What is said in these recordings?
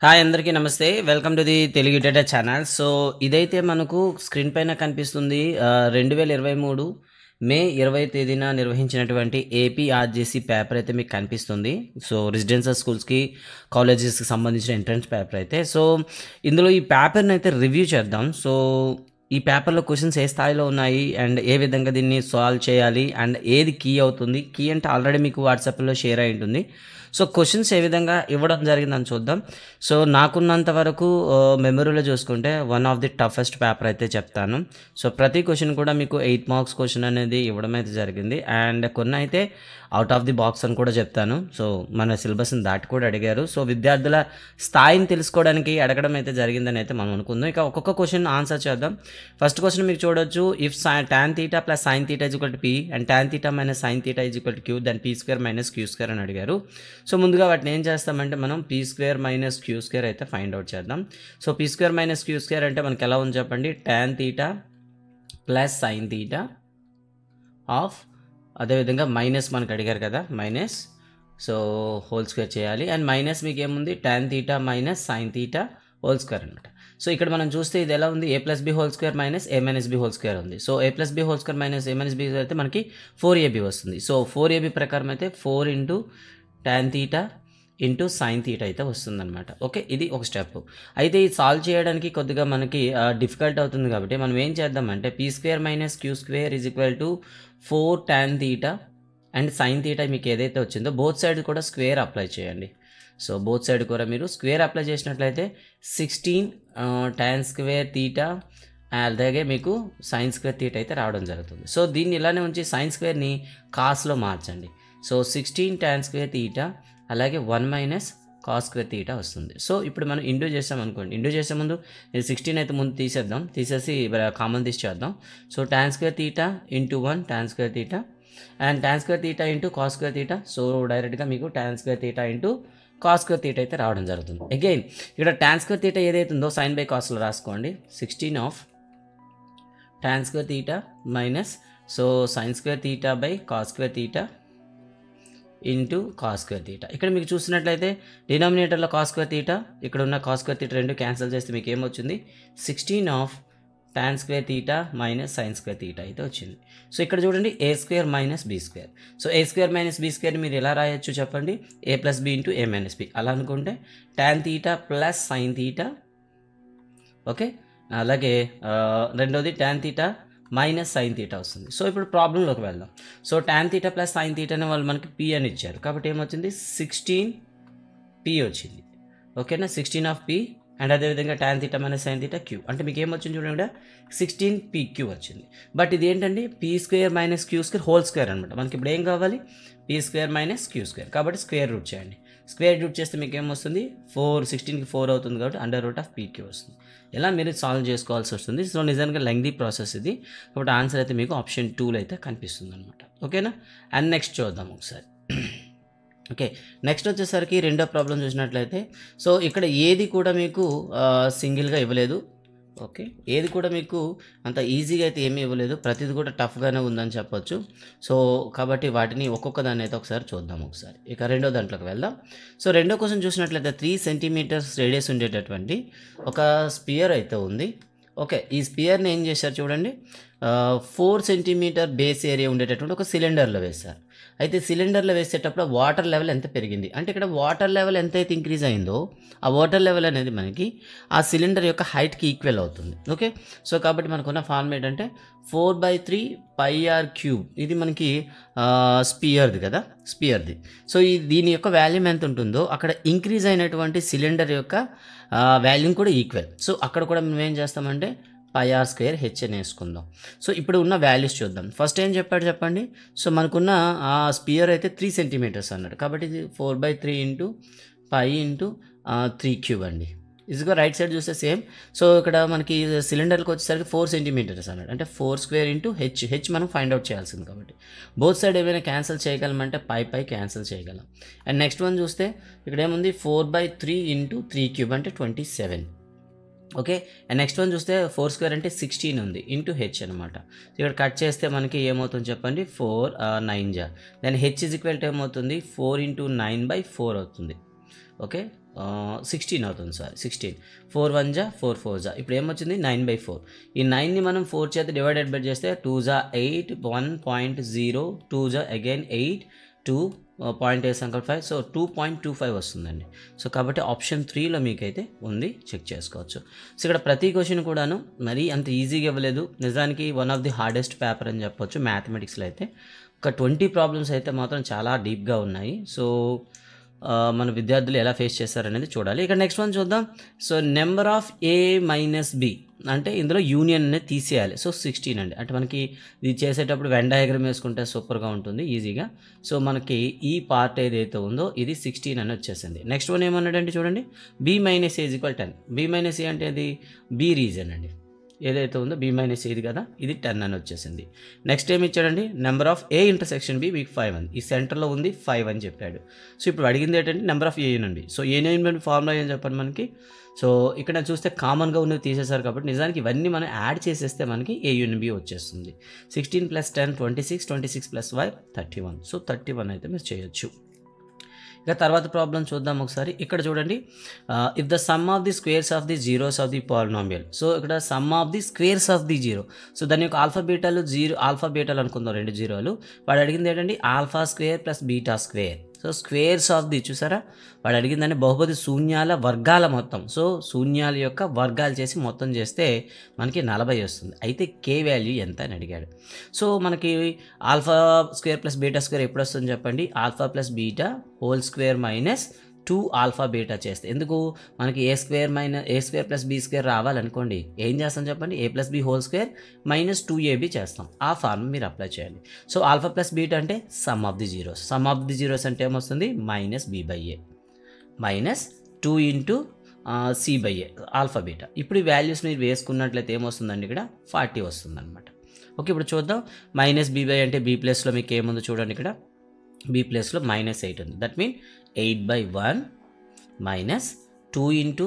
Hi అందరికీ నమస్తే. Welcome to the Telugu data channel. So, ఇదైతే మనకు స్క్రీన్ పైన కనిపిస్తుంది. 2023 మే 20 తేదీన నిర్వహించినటువంటి ఏపీ ఆర్జేసీ పేపర్ అయితే మీకు కనిపిస్తుంది. సో, రెసిడెన్షియల్ స్కూల్స్‌కి, కాలేజెస్‌కి సంబంధించిన ఎంట్రన్స్ పేపర్ అయితే. సో, ఇందులో ఈ పేపర్‌ని అయితే రివ్యూ చేద్దాం. సో, ఈ పేపర్‌లో క్వెషన్స్ ఏ స్థాయిలో ఉన్నాయి అండ్ ఏ విధంగా దీన్ని సాల్వ్ చేయాలి అండ్ ఏది కీ అవుతుంది. కీ అంటే ఆల్రెడీ మీకు వాట్సాప్‌లో షేర్ అయి ఉంటుంది. సో, క్వెషన్స్ ఏ విధంగా ఇవ్వడం జరిగిందని చూద్దాం. సో, నాకున్నంత వరకు మెమరీలో చూసుకుంటే one of the toughest paper అయితే చెప్తాను. సో, ప్రతి క్వెషన్ కూడా మీకు 8 మార్క్స్ క్వెషన్ అనేది ఇవ్వడం అయితే జరిగింది. అండ్ కొన్ని అయితే అవుట్ ఆఫ్ ది బాక్స్ అని కూడా చెప్తాను. సో, మన సిలబస్‌ని దాటి కూడా అడిగారు. సో, విద్యార్థుల స్థాయిని తెలుసుకోవడానికి అడగడం అయితే జరిగిందని అయితే మనం అనుకుందాం. ఇక ఒక్కొక్క క్వెషన్ ఆన్సర్ చేద్దాం. ఫస్ట్ క్వెషన్ మీకు చూడొచ్చు. If tan theta plus sin theta is equal to p and tan theta minus sin theta is equal to q, then p square minus q square అని అడిగారు. సో, ముందుగా వాటిని ఏం చేస్తామంటే మనం p square minus q square అయితే find out చేద్దాం. So, p square minus q square అంటే మనకి ఎలా ఉంది చెప్పండి. tan theta plus sin theta of అదేవిధంగా మైనస్ మనకు అడిగారు కదా, మైనస్. సో, హోల్ స్క్వేర్ చేయాలి. అండ్ మైనస్ మీకు ఏముంది, tan theta minus sin theta whole square అనమాట. సో, ఇక్కడ మనం చూస్తే ఇది ఎలా ఉంది, a plus B whole square minus a minus B whole square ఉంది. So, a plus B whole square minus a minus B అయితే మనకి 4ab వస్తుంది. సో, 4ab ప్రకారం అయితే 4 into tan theta into sin theta అయితే వస్తుందన్నమాట. ఓకే, ఇది ఒక స్టెప్. అయితే ఇది సాల్వ్ చేయడానికి కొద్దిగా మనకి డిఫికల్ట్ అవుతుంది కాబట్టి మనం ఏం చేద్దామంటే p square minus q square is equal to 4 tan theta and sin theta మీకు ఏదైతే వచ్చిందో బోత్ సైడ్ కూడా స్క్వేర్ అప్లై చేయండి. సో, బోత్ సైడ్ కూడా మీరు స్క్వేర్ అప్లై చేసినట్లయితే 16 tan స్క్వేర్ theta అలాగే మీకు sin స్క్వేర్ theta అయితే రావడం జరుగుతుంది. సో, దీన్ని ఇలానే ఉంచి sin స్క్వేర్ని కాస్లో మార్చండి. సో, 16 tan స్క్వేర్ theta అలాగే 1 మైనస్ కాస్ స్క్వేర్ theta వస్తుంది. సో, ఇప్పుడు మనం ఇండూ చేసాం అనుకోండి. ఇండూ చేసే ముందు 16 అయితే ముందు తీసేద్దాం, తీసేసి కామన్ తీసి చేద్దాం. So, tan square theta into 1 tan square theta and tan square theta into cos square theta. So, డైరెక్ట్గా మీకు tan square theta into cos square theta అయితే రావడం జరుగుతుంది. అగైన్ ఇక్కడ tan స్క్వేర్ theta ఏదైతే ఉందో సైన్ బై కాస్లో రాసుకోండి. 16 of tan square theta minus so sin square theta by cos square theta into cos square theta. ఇక్కడ మీకు చూసినట్లయితే డినామినేటర్లో కాస్ స్క్వేర్ theta, ఇక్కడ ఉన్న కాస్ స్క్వేర్ theta రెండు క్యాన్సిల్ చేస్తే మీకు ఏమొచ్చింది, 16 of tan square theta minus sin square theta అయితే వచ్చింది. సో, ఇక్కడ చూడండి a square minus b square. So, a square minus b square మీరు ఎలా రాయొచ్చు చెప్పండి, a plus b into a minus b. అలా అనుకుంటే tan theta plus sin theta. Okay, అలాగే రెండోది tan theta minus sin theta వస్తుంది. సో, ఇప్పుడు ప్రాబ్లంలోకి వెళ్దాం. So, tan theta plus sin theta అని వాళ్ళు మనకి p అని ఇచ్చారు కాబట్టి ఏమొచ్చింది, 16p వచ్చింది. ఓకేనా, 16 ఆఫ్ p అండ్ అదేవిధంగా tan theta minus sin theta q అంటే మీకు ఏమొచ్చింది చూడండి, 16pq వచ్చింది. బట్ ఇది ఏంటండి, p square minus q square whole square అనమాట. మనకి ఇప్పుడు ఏం కావాలి, p square minus q square. కాబట్టి స్క్వేర్ రూట్ చేయండి. స్క్వేర్ రూట్ చేస్తే మీకు ఏమొస్తుంది, 16కి 4 అవుతుంది కాబట్టి అండర్ రూట్ ఆఫ్ pq వస్తుంది. ఇలా మీరు సాల్వ్ చేసుకోవాల్సి వస్తుంది. సో, నిజంగా లెంగ్దీ ప్రాసెస్ ఇది కాబట్టి ఆన్సర్ అయితే మీకు ఆప్షన్ 2లో అయితే కనిపిస్తుంది అనమాట. ఓకేనా, అండ్ నెక్స్ట్ చూద్దాం ఒకసారి. ఓకే, నెక్స్ట్ వచ్చేసరికి రెండో ప్రాబ్లం చూసినట్లయితే, సో, ఇక్కడ ఏది కూడా మీకు సింగిల్గా ఇవ్వలేదు. ఓకే, ఏది కూడా మీకు అంత ఈజీగా అయితే ఏమీ ఇవ్వలేదు, ప్రతిది కూడా టఫ్గానే ఉందని చెప్పొచ్చు. సో, కాబట్టి వాటిని ఒక్కొక్క దాన్ని అయితే ఒకసారి చూద్దాం ఒకసారి. ఇక రెండో దాంట్లోకి వెళ్దాం. సో, రెండో క్వశ్చన్ చూసినట్లయితే 3 సెంటీమీటర్స్ రేడియస్ ఉండేటటువంటి ఒక స్పియర్ అయితే ఉంది. ఓకే, ఈ స్పియర్ని ఏం చేశారు చూడండి, 4 సెంటీమీటర్ బేస్ ఏరియా ఉండేటటువంటి ఒక సిలిండర్లో వేశారు. అయితే సిలిండర్లో వేసేటప్పుడు వాటర్ లెవెల్ ఎంత పెరిగింది అంటే, ఇక్కడ వాటర్ లెవెల్ ఎంతైతే ఇంక్రీజ్ అయిందో ఆ వాటర్ లెవెల్ అనేది మనకి ఆ సిలిండర్ యొక్క హైట్కి ఈక్వల్ అవుతుంది. ఓకే, సో, కాబట్టి మనకున్న ఫార్మ్ ఏంటంటే 4/3 πr³ ఇది మనకి స్పియర్ది కదా, స్పియర్ది. సో, దీని యొక్క వాల్యూమ్ ఎంత ఉంటుందో అక్కడ ఇంక్రీజ్ అయినటువంటి సిలిండర్ యొక్క వాల్యూమ్ కూడా ఈక్వల్. సో, అక్కడ కూడా మనం ఏం చేస్తామంటే πr² h అని వేసుకుందాం. సో, ఇప్పుడు ఉన్న వాల్యూస్ చూద్దాం. ఫస్ట్ ఏం చెప్పాడు చెప్పండి. సో, మనకున్న ఆ స్పియర్ అయితే 3 సెంటీమీటర్స్ అన్నాడు కాబట్టి ఇది 4/3 ఇంటూ π ఇంటూ 3³ అండి. ఇదిగో రైట్ సైడ్ చూస్తే సేమ్. సో, ఇక్కడ మనకి సిలిండర్కి వచ్చేసరికి 4 సెంటీమీటర్స్ అన్నాడు అంటే 4² ఇంటూ హెచ్ మనం ఫైండ్ అవుట్ చేయాల్సింది కాబట్టి బోత్ సైడ్ ఏమైనా క్యాన్సిల్ చేయగలమంటే పై క్యాన్సిల్ చేయగలం. అండ్ నెక్స్ట్ వన్ చూస్తే ఇక్కడ ఏముంది, 4/3 ఇంటూ 3³ అంటే 27. ఓకే, అండ్ నెక్స్ట్ వన్ చూస్తే 4² అంటే 16 ఉంది ఇంటూ హెచ్ అనమాట. ఇక్కడ కట్ చేస్తే మనకి ఏమవుతుంది చెప్పండి, 4 9 జా. Then h is equal to ఏమవుతుంది, 4 ఇంటూ 9/4 అవుతుంది. ఓకే, 16 అవుతుంది, సారీ 16. 4 1 జా 4 4 జా, ఇప్పుడు ఏమొచ్చింది 9/4. ఈ 9ని మనం 4 చేత డివైడెడ్ బై చేస్తే 2 జా 8, 1.0, 2 జా అగైన్ 8, 2 0.8 సంఖ్య 5, సో 2.25 వస్తుందండి. సో కాబట్టి ఆప్షన్ 3లో మీకైతే ఉంది, చెక్ చేసుకోవచ్చు. సో ఇక్కడ ప్రతి క్వశ్చన్ కూడాను మరీ అంత ఈజీగా ఇవ్వలేదు, నిజానికి one of the hardest paper అని చెప్పొచ్చు మ్యాథమెటిక్స్లో అయితే. ఒక 20 ప్రాబ్లమ్స్ అయితే మాత్రం చాలా డీప్గా ఉన్నాయి. సో మన విద్యార్థులు ఎలా ఫేస్ చేస్తారనేది చూడాలి. ఇక్కడ నెక్స్ట్ వన్ చూద్దాం. So number of A minus B అంటే ఇందులో యూనియన్ అనేది తీసేయాలి. సో 16 అండి, అంటే మనకి ఇది చేసేటప్పుడు వెన్ డయాగ్రామ్ వేసుకుంటే సూపర్గా ఉంటుంది ఈజీగా. సో మనకి ఈ పార్ట్ ఏదైతే ఉందో ఇది 16 అని వచ్చేసింది. నెక్స్ట్ వన్ ఏమన్నాడంటే చూడండి, బి మైనస్ ఏ ఈక్వల్ 10. బి మైనస్ ఏ అంటే అది బి రీజన్ అండి, ఏదైతే ఉందో బి మైనస్ ఏది కదా, ఇది 10 అని వచ్చేసింది. నెక్స్ట్ ఏమి ఇచ్చాడండి, number of A intersection B మీకు 5 అని, ఈ సెంటర్లో ఉంది 5 అని చెప్పాడు. సో ఇప్పుడు అడిగింది ఏంటంటే number of A union B. So A union B formula ఏం చెప్పండి మనకి. సో ఇక్కడ చూస్తే కామన్గా ఉన్నవి తీసేశారు కాబట్టి నిజానికి ఇవన్నీ మనం యాడ్ చేసేస్తే మనకి ఏ యూనియన్ బి వచ్చేస్తుంది. 16 + 10 26, 26 + 5 31. సో 31 అయితే మీరు చేయొచ్చు. ఇక తర్వాత ప్రాబ్లం చూద్దాం ఒకసారి. ఇక్కడ చూడండి, if the sum of the squares of the zeros of the polynomial. So ఇక్కడ sum of the squares of the zero. So దాని యొక్క ఆల్ఫా బీటాలు అనుకుందాం, 2 జీరోలు. వాడు అడిగింది ఏంటంటే alpha square plus beta square. So squares of the చూసారా, వాడు అడిగిందని బహుపది శూన్యాల వర్గాల మొత్తం. సో శూన్యాల యొక్క వర్గాలు చేసి మొత్తం చేస్తే మనకి 40 వస్తుంది. అయితే కే వాల్యూ ఎంత అని అడిగాడు. సో మనకి alpha square plus beta square ఎప్పుడు వస్తుంది చెప్పండి, alpha plus beta whole square minus 2 alpha beta చేస్తే. ఎందుకు మనకి A square plus B square రావాలనుకోండి, ఏం చేస్తాం చెప్పండి, A plus B whole square minus 2ab చేస్తాం. ఆ ఫార్మ్ మీరు అప్లై చేయాలి. సో ఆల్ఫా ప్లస్ బీటా అంటే sum of the zeros. Sum of the zeros అంటే ఏమొస్తుంది, minus b/a minus 2 into c/a alpha beta. ఇప్పుడు ఈ వాల్యూస్ మీరు వేసుకున్నట్లయితే ఏమొస్తుందండి, ఇక్కడ 40 వస్తుంది అనమాట. ఓకే, ఇప్పుడు చూద్దాం. మైనస్ b/a అంటే b ప్లేస్లో మీకు ఏముందో చూడండి, ఇక్కడ b ప్లేస్లో -8 ఉంది. That mean 8/1 minus 2 into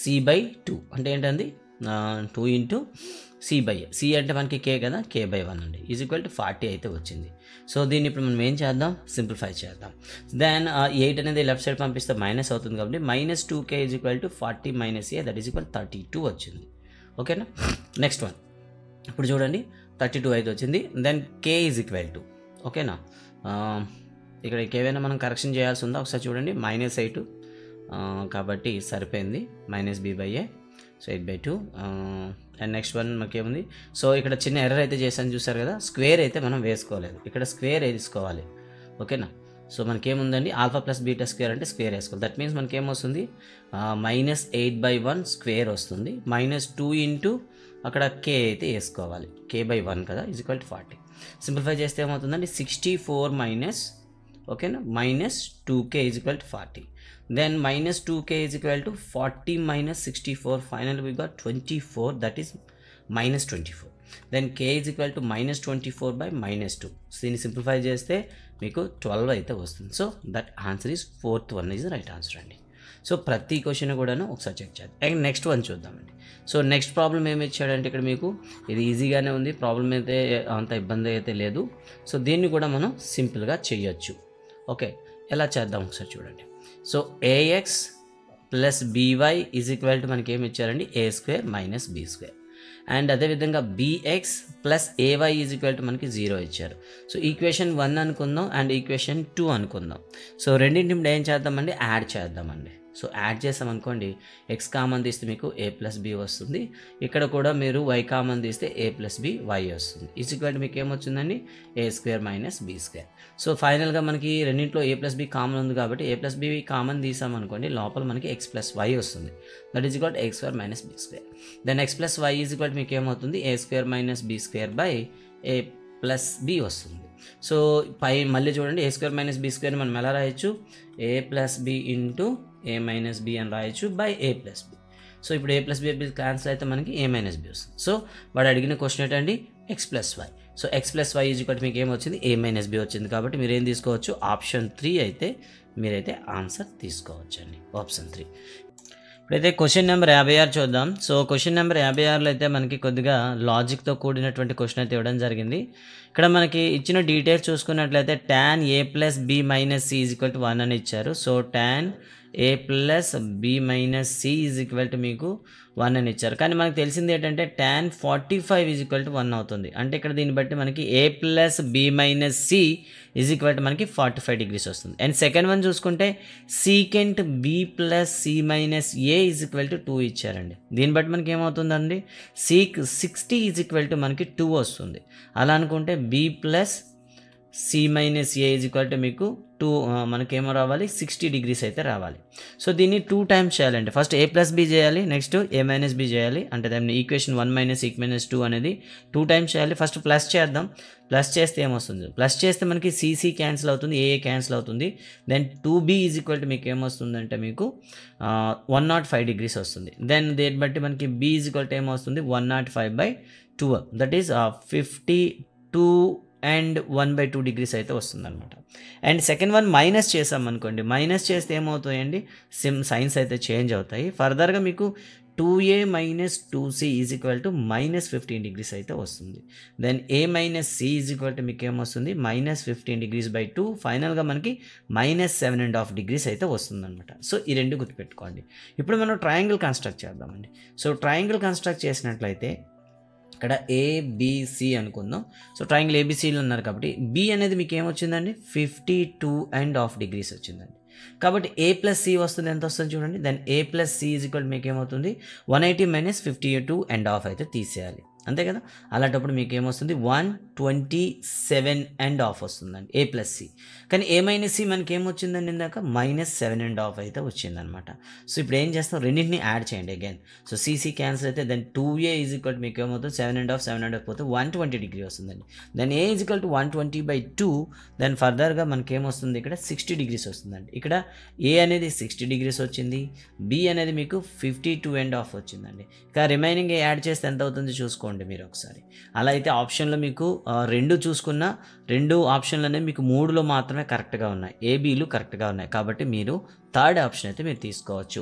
c/2 అంటే ఏంటండి, 2 ఇంటూ c/a. c అంటే మనకి k కదా, k/1 అండి, ఈజ్ ఈక్వల్ టు 40 అయితే వచ్చింది. సో దీన్ని ఇప్పుడు మనం ఏం చేద్దాం, సింప్లిఫై చేద్దాం. దెన్ 8 అనేది లెఫ్ట్ సైడ్ పంపిస్తే మైనస్ అవుతుంది కాబట్టి -2k is equal to 40 - a that is equal 32 వచ్చింది. ఓకేనా. నెక్స్ట్ వన్ ఇప్పుడు చూడండి, 32 అయితే వచ్చింది. Then k is equal to, ఓకేనా, ఇక్కడ ఏవైనా మనం కరెక్షన్ చేయాల్సి ఉందా ఒకసారి చూడండి. -8 కాబట్టి సరిపోయింది, -b/a. So 8/2. And next one మనకేముంది, సో ఇక్కడ చిన్న ఎర్రర్ అయితే చేశాను చూసారు కదా, స్క్వేర్ అయితే మనం వేసుకోలేదు, ఇక్కడ స్క్వేర్ వేసుకోవాలి. ఓకేనా. సో మనకేముందండి, ఆల్ఫా ప్లస్ బీటా స్క్వేర్ అంటే స్క్వేర్ వేసుకోవాలి. దట్ మీన్స్ మనకేమొస్తుంది, -8/1 స్క్వేర్ వస్తుంది, -2 ఇంటూ అక్కడ k అయితే వేసుకోవాలి, k/1 కదా, ఈజ్ ఈక్వల్ టు 40. సింప్లిఫై చేస్తే ఏమవుతుందండి, 64 మైనస్, ఓకేనా, -2k is equal to 40. Then -2k is equal to 40 minus 64. Finally we got 24, that is -24. Then k is equal to -24 by -2. So దీన్ని simplify చేస్తే మీకు 12 అయితే వస్తుంది. So that answer is 4th one is right answer అండి. So ప్రతి question కూడాను ఒకసారి check చేద్దాం. అండ్ నెక్స్ట్ వన్ చూద్దామండి. సో నెక్స్ట్ ప్రాబ్లం ఏమి ఇచ్చాడంటే ఇక్కడ మీకు ఇది ఈజీగానే ఉంది, ప్రాబ్లం అయితే అంత ఇబ్బంది అయితే లేదు. సో దీన్ని కూడా మనం సింపుల్గా చేయొచ్చు. ఓకే, ఎలా చేద్దాం ఒకసారి చూడండి. So ax plus by is equal to మనకి ఏమి ఇచ్చారండి, a² మైనస్ b². అండ్ అదేవిధంగా bx plus ay is equal to మనకి 0 ఇచ్చారు. సో ఈక్వేషన్ 1 అనుకుందాం అండ్ ఈక్వేషన్ 2 అనుకుందాం. సో రెండింటిని ఏం చేద్దామండి, యాడ్ చేద్దామండి. సో యాడ్ చేసామనుకోండి, ఎక్స్ కామన్ తీస్తే మీకు a ప్లస్ b వస్తుంది, ఇక్కడ కూడా మీరు y కామన్ తీస్తే a ప్లస్ b y వస్తుంది. ఈజ్ ఈక్వల్ టు మీకు ఏమొచ్చిందండి, a² మైనస్ b². సో ఫైనల్గా మనకి రెండింటిలో a ప్లస్ b కామన్ ఉంది కాబట్టి a ప్లస్ b కామన్ తీసామనుకోండి, లోపల మనకి x ప్లస్ y వస్తుంది, that is equal to x² minus b². Then x plus y is equal to మీకు ఏమవుతుంది, a² minus b² by a plus b వస్తుంది. So పై మళ్ళీ చూడండి, a² మైనస్ b² మనం ఎలా రాయొచ్చు, a plus b into a minus b అని రాయొచ్చు by a plus b. So ఇప్పుడు a ప్లస్ b క్యాన్సిల్ అయితే మనకి a మైనస్ b వస్తుంది. సో వాడు అడిగిన క్వశ్చన్ ఏంటండి, x plus y. So x plus y is equal to మీకు ఏమొచ్చింది, a మైనస్ b వచ్చింది. కాబట్టి మీరు ఏం తీసుకోవచ్చు, ఆప్షన్ 3 అయితే మీరైతే ఆన్సర్ తీసుకోవచ్చు అండి, ఆప్షన్ 3. ఇప్పుడైతే క్వశ్చన్ నెంబర్ 56 చూద్దాం. సో క్వశ్చన్ నెంబర్ 56లో అయితే మనకి కొద్దిగా లాజిక్తో కూడినటువంటి క్వశ్చన్ అయితే ఇవ్వడం జరిగింది. ఇక్కడ మనకి ఇచ్చిన డీటెయిల్స్ చూసుకున్నట్లయితే tan a plus b minus c is equal to 1 అని ఇచ్చారు. So tan A plus B minus C is equal to మీకు 1 అని ఇచ్చారు. కానీ మనకు తెలిసింది ఏంటంటే tan 45 ఈజ్ ఈక్వల్ టు 1 అవుతుంది. అంటే ఇక్కడ దీన్ని బట్టి మనకి A plus B minus C is equal to మనకి 45 డిగ్రీస్ వస్తుంది. అండ్ సెకండ్ వన్ చూసుకుంటే secant B plus C minus A is equal to 2 ఇచ్చారండి. దీన్ని బట్టి మనకి ఏమవుతుందండి, సీక్ 60 ఈజ్ ఈక్వల్ టు మనకి 2 వస్తుంది. అలా అనుకుంటే B plus C minus A is equal to మీకు 2 మనకేమో రావాలి 60 డిగ్రీస్ అయితే రావాలి. సో దీన్ని 2 టైమ్స్ చేయాలండి. ఫస్ట్ ఏ ప్లస్ బి చేయాలి, నెక్స్ట్ ఏ మైనస్ బి చేయాలి. అంటే దాన్ని ఈక్వేషన్ 1 మైనస్ ఈక్ మైనస్ 2 అనేది 2 టైమ్స్ చేయాలి. ఫస్ట్ ప్లస్ చేద్దాం. ప్లస్ చేస్తే ఏమొస్తుంది, ప్లస్ చేస్తే మనకి సిసి క్యాన్సిల్ అవుతుంది, ఏ క్యాన్సిల్ అవుతుంది. Then 2b is equal to మీకు ఏమొస్తుందంటే మీకు 105 డిగ్రీస్ వస్తుంది. దెన్ దేని బట్టి మనకి b ఈజ్ ఈక్వల్ టు ఏమొస్తుంది 105/12 దట్ ఈస్ 52 అండ్ 1/2 డిగ్రీస్ అయితే వస్తుందన్నమాట. అండ్ సెకండ్ వన్ మైనస్ చేసామనుకోండి, మైనస్ చేస్తే ఏమవుతాయండి, సైన్స్ అయితే చేంజ్ అవుతాయి. ఫర్దర్గా మీకు 2a minus 2c is equal to minus 15 degrees అయితే వస్తుంది. Then A minus C is equal to మీకు ఏమొస్తుంది మైనస్ 15 డిగ్రీస్ బై 2, ఫైనల్గా మనకి మైనస్ 7.5 డిగ్రీస్ అయితే వస్తుందన్నమాట. సో ఈ రెండు గుర్తుపెట్టుకోండి. ఇప్పుడు మనం ట్రయాంగిల్ కన్స్ట్రక్ట్ చేద్దామండి. సో ట్రయాంగిల్ కన్స్ట్రక్ట్ చేసినట్లయితే ఇక్కడ ఏబిసి అనుకుందాం. సో ట్రయాంగిల్ ఏబిసిలు ఉన్నారు కాబట్టి బి అనేది మీకు ఏమొచ్చిందండి 52.5 డిగ్రీస్ వచ్చిందండి. కాబట్టి ఏ ప్లస్ సి వస్తుంది, ఎంత వస్తుంది చూడండి. Then A plus C is equal మీకు ఏమవుతుంది 180 మైనస్ 52.5 అయితే తీసేయాలి, అంతే కదా. అలాంటప్పుడు మీకు ఏమొస్తుంది 127.5 వస్తుందండి ఏ ప్లస్ సి. కానీ ఏ మైనస్ సి మనకి ఏమొచ్చిందండి ఇందాక మైనస్ 7.5 అయితే వచ్చిందనమాట. సో ఇప్పుడు ఏం చేస్తాం, రెండింటిని యాడ్ చేయండి అగైన్. సో సిసి క్యాన్సిల్ అయితే దెన్ 2a ఈజ్ ఈక్వల్ మీకు ఏమవుతుంది 7.5 పోతే 120 డిగ్రీ వస్తుందండి. Then A is equal to 120/2. Then ఫర్దర్గా మనకి ఏమొస్తుంది ఇక్కడ 60 డిగ్రీస్ వస్తుందండి. ఇక్కడ ఏ అనేది 60 డిగ్రీస్ వచ్చింది, బి అనేది మీకు 52.5 వచ్చిందండి. ఇక రిమైనింగ్ యాడ్ చేస్తే ఎంత అవుతుంది చూసుకోండి మీరు ఒకసారి. అలా అయితే ఆప్షన్లో మీకు రెండు చూసుకున్న రెండు ఆప్షన్లు అనేవి మీకు 3లో మాత్రమే కరెక్ట్గా ఉన్నాయి, ఏబీలు కరెక్ట్గా ఉన్నాయి. కాబట్టి మీరు థర్డ్ ఆప్షన్ అయితే మీరు తీసుకోవచ్చు.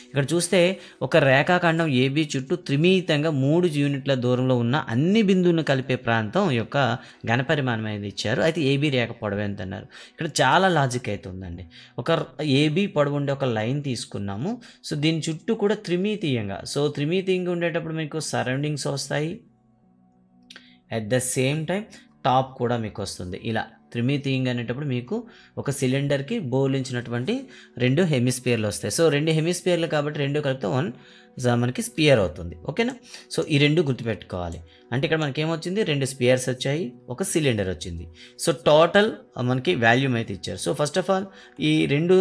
ఇక్కడ చూస్తే ఒక రేఖాఖండం ఏబీ చుట్టూ త్రిమితంగా 3 యూనిట్ల దూరంలో ఉన్న అన్ని బిందువులను కలిపే ప్రాంతం యొక్క ఘనపరిమాణం అనేది ఇచ్చారు. అయితే ఏబీ రేఖ పొడవు ఎంత అన్నారు. ఇక్కడ చాలా లాజిక్ అయితే ఉందండి. ఒక ఏబీ పొడవు ఉండే ఒక లైన్ తీసుకున్నాము. సో దీని చుట్టూ కూడా త్రిమితీయంగా, సో త్రిమితీయంగా ఉండేటప్పుడు మీకు సరౌండింగ్స్ వస్తాయి, at the same time top కూడా మీకు వస్తుంది. ఇలా త్రిమితీయంగా అనేటప్పుడు మీకు ఒక సిలిండర్కి బోలించినటువంటి 2 హెమిస్పియర్లు వస్తాయి. సో 2 హెమిస్పియర్లు కాబట్టి 2 కలిపితే 1 మనకి స్పియర్ అవుతుంది, ఓకేనా. సో ఈ రెండు గుర్తుపెట్టుకోవాలి. అంటే ఇక్కడ మనకి ఏమొచ్చింది 2 స్పియర్స్ వచ్చాయి, ఒక సిలిండర్ వచ్చింది. సో టోటల్ మనకి వాల్యూమ్ అయితే ఇచ్చారు. సో ఫస్ట్ ఆఫ్ ఆల్ ఈ 2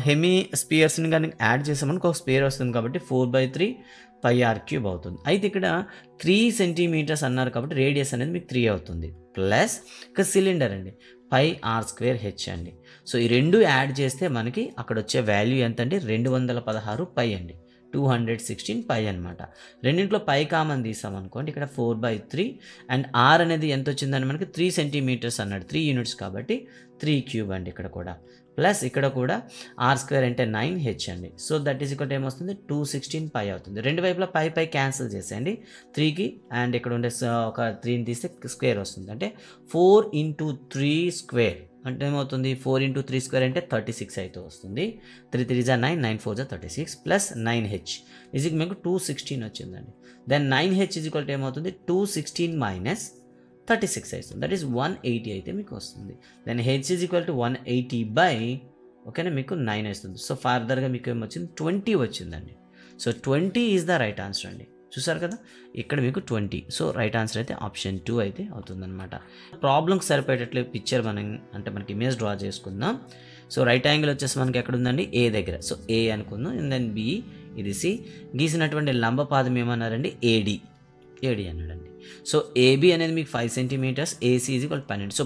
హెమీ స్పియర్స్ని కానీ యాడ్ చేసామని ఒక స్పియర్ వస్తుంది కాబట్టి 4/3 πr³ అవుతుంది. అయితే ఇక్కడ 3 సెంటీమీటర్స్ అన్నారు కాబట్టి రేడియస్ అనేది మీకు 3 అవుతుంది. ప్లస్ ఇక సిలిండర్ అండి πr² అండి. సో ఈ రెండు యాడ్ చేస్తే మనకి అక్కడ వచ్చే వాల్యూ ఎంత అండి 216 π అండి, 216 π అనమాట. రెండింటిలో π కామన్ తీసామనుకోండి, ఇక్కడ 4/3 అండ్ ఆర్ అనేది ఎంత వచ్చిందని మనకి 3 సెంటీమీటర్స్ అన్నాడు, 3 యూనిట్స్ కాబట్టి 3³ అండి ఇక్కడ కూడా. ప్లస్ ఇక్కడ కూడా r² అంటే 9h అండి. సో దట్ ఈస్ ఇక్కడ ఏమొస్తుంది 216 π అవుతుంది. రెండు వైపులా పై క్యాన్సిల్ చేసేయండి 3కి, అండ్ ఇక్కడ ఉండే ఒక 3ని తీస్తే స్క్వేర్ వస్తుంది. అంటే 4 × 3 స్క్వేర్ అంటే ఏమవుతుంది 4 × 3 స్క్వేర్ అంటే 36 అయితే వస్తుంది. 3 3 = 9, 9 4 = 36 ప్లస్ 9h ఇది మీకు 216 వచ్చిందండి. దెన్ 9h ఏమవుతుంది 216 మైనస్ 36 అవుతుంది, దట్ ఈస్ 180 అయితే మీకు వస్తుంది. Then h is equal to 180/, ఓకేనా, మీకు 9 వస్తుంది. సో ఫర్దర్గా మీకు ఏమొచ్చింది 20 వచ్చిందండి. So 20 is the right answer అండి. చూసారు కదా ఇక్కడ మీకు 20. సో రైట్ ఆన్సర్ అయితే ఆప్షన్ 2 అయితే అవుతుందన్నమాట. ప్రాబ్లంకి సరిపోయేటట్లు పిక్చర్ మనకి ఇమేజ్ డ్రా చేసుకుందాం. సో రైట్ యాంగిల్ వచ్చేసి మనకి ఎక్కడ ఉందండి ఏ దగ్గర. సో ఏ అనుకుందాం, అండ్ దెన్ బి, ఇది సి. గీసినటువంటి లంబపాదం ఏమన్నారండి ఏడి అన్నాడండి. సో ఏబి అనేది మీకు 5 centimetres, A C is equal 12. So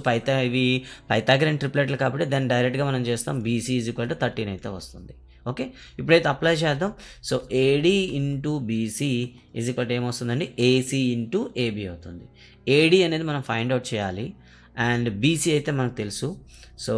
ఇవి పైథాగరన్ ట్రిప్లెట్లు కాబట్టి దాన్ని డైరెక్ట్గా మనం చేస్తాం, బీసీ ఈజ్ ఈక్వల్ టు 13 అయితే వస్తుంది. ఓకే, ఇప్పుడైతే అప్లై చేద్దాం. So AD into BC is equal to ఏమొస్తుందండి ఏసీ ఇంటూ ఏబి అవుతుంది. ఏడి అనేది మనం ఫైండ్ అవుట్ చేయాలి, అండ్ బీసీ అయితే మనకు తెలుసు. So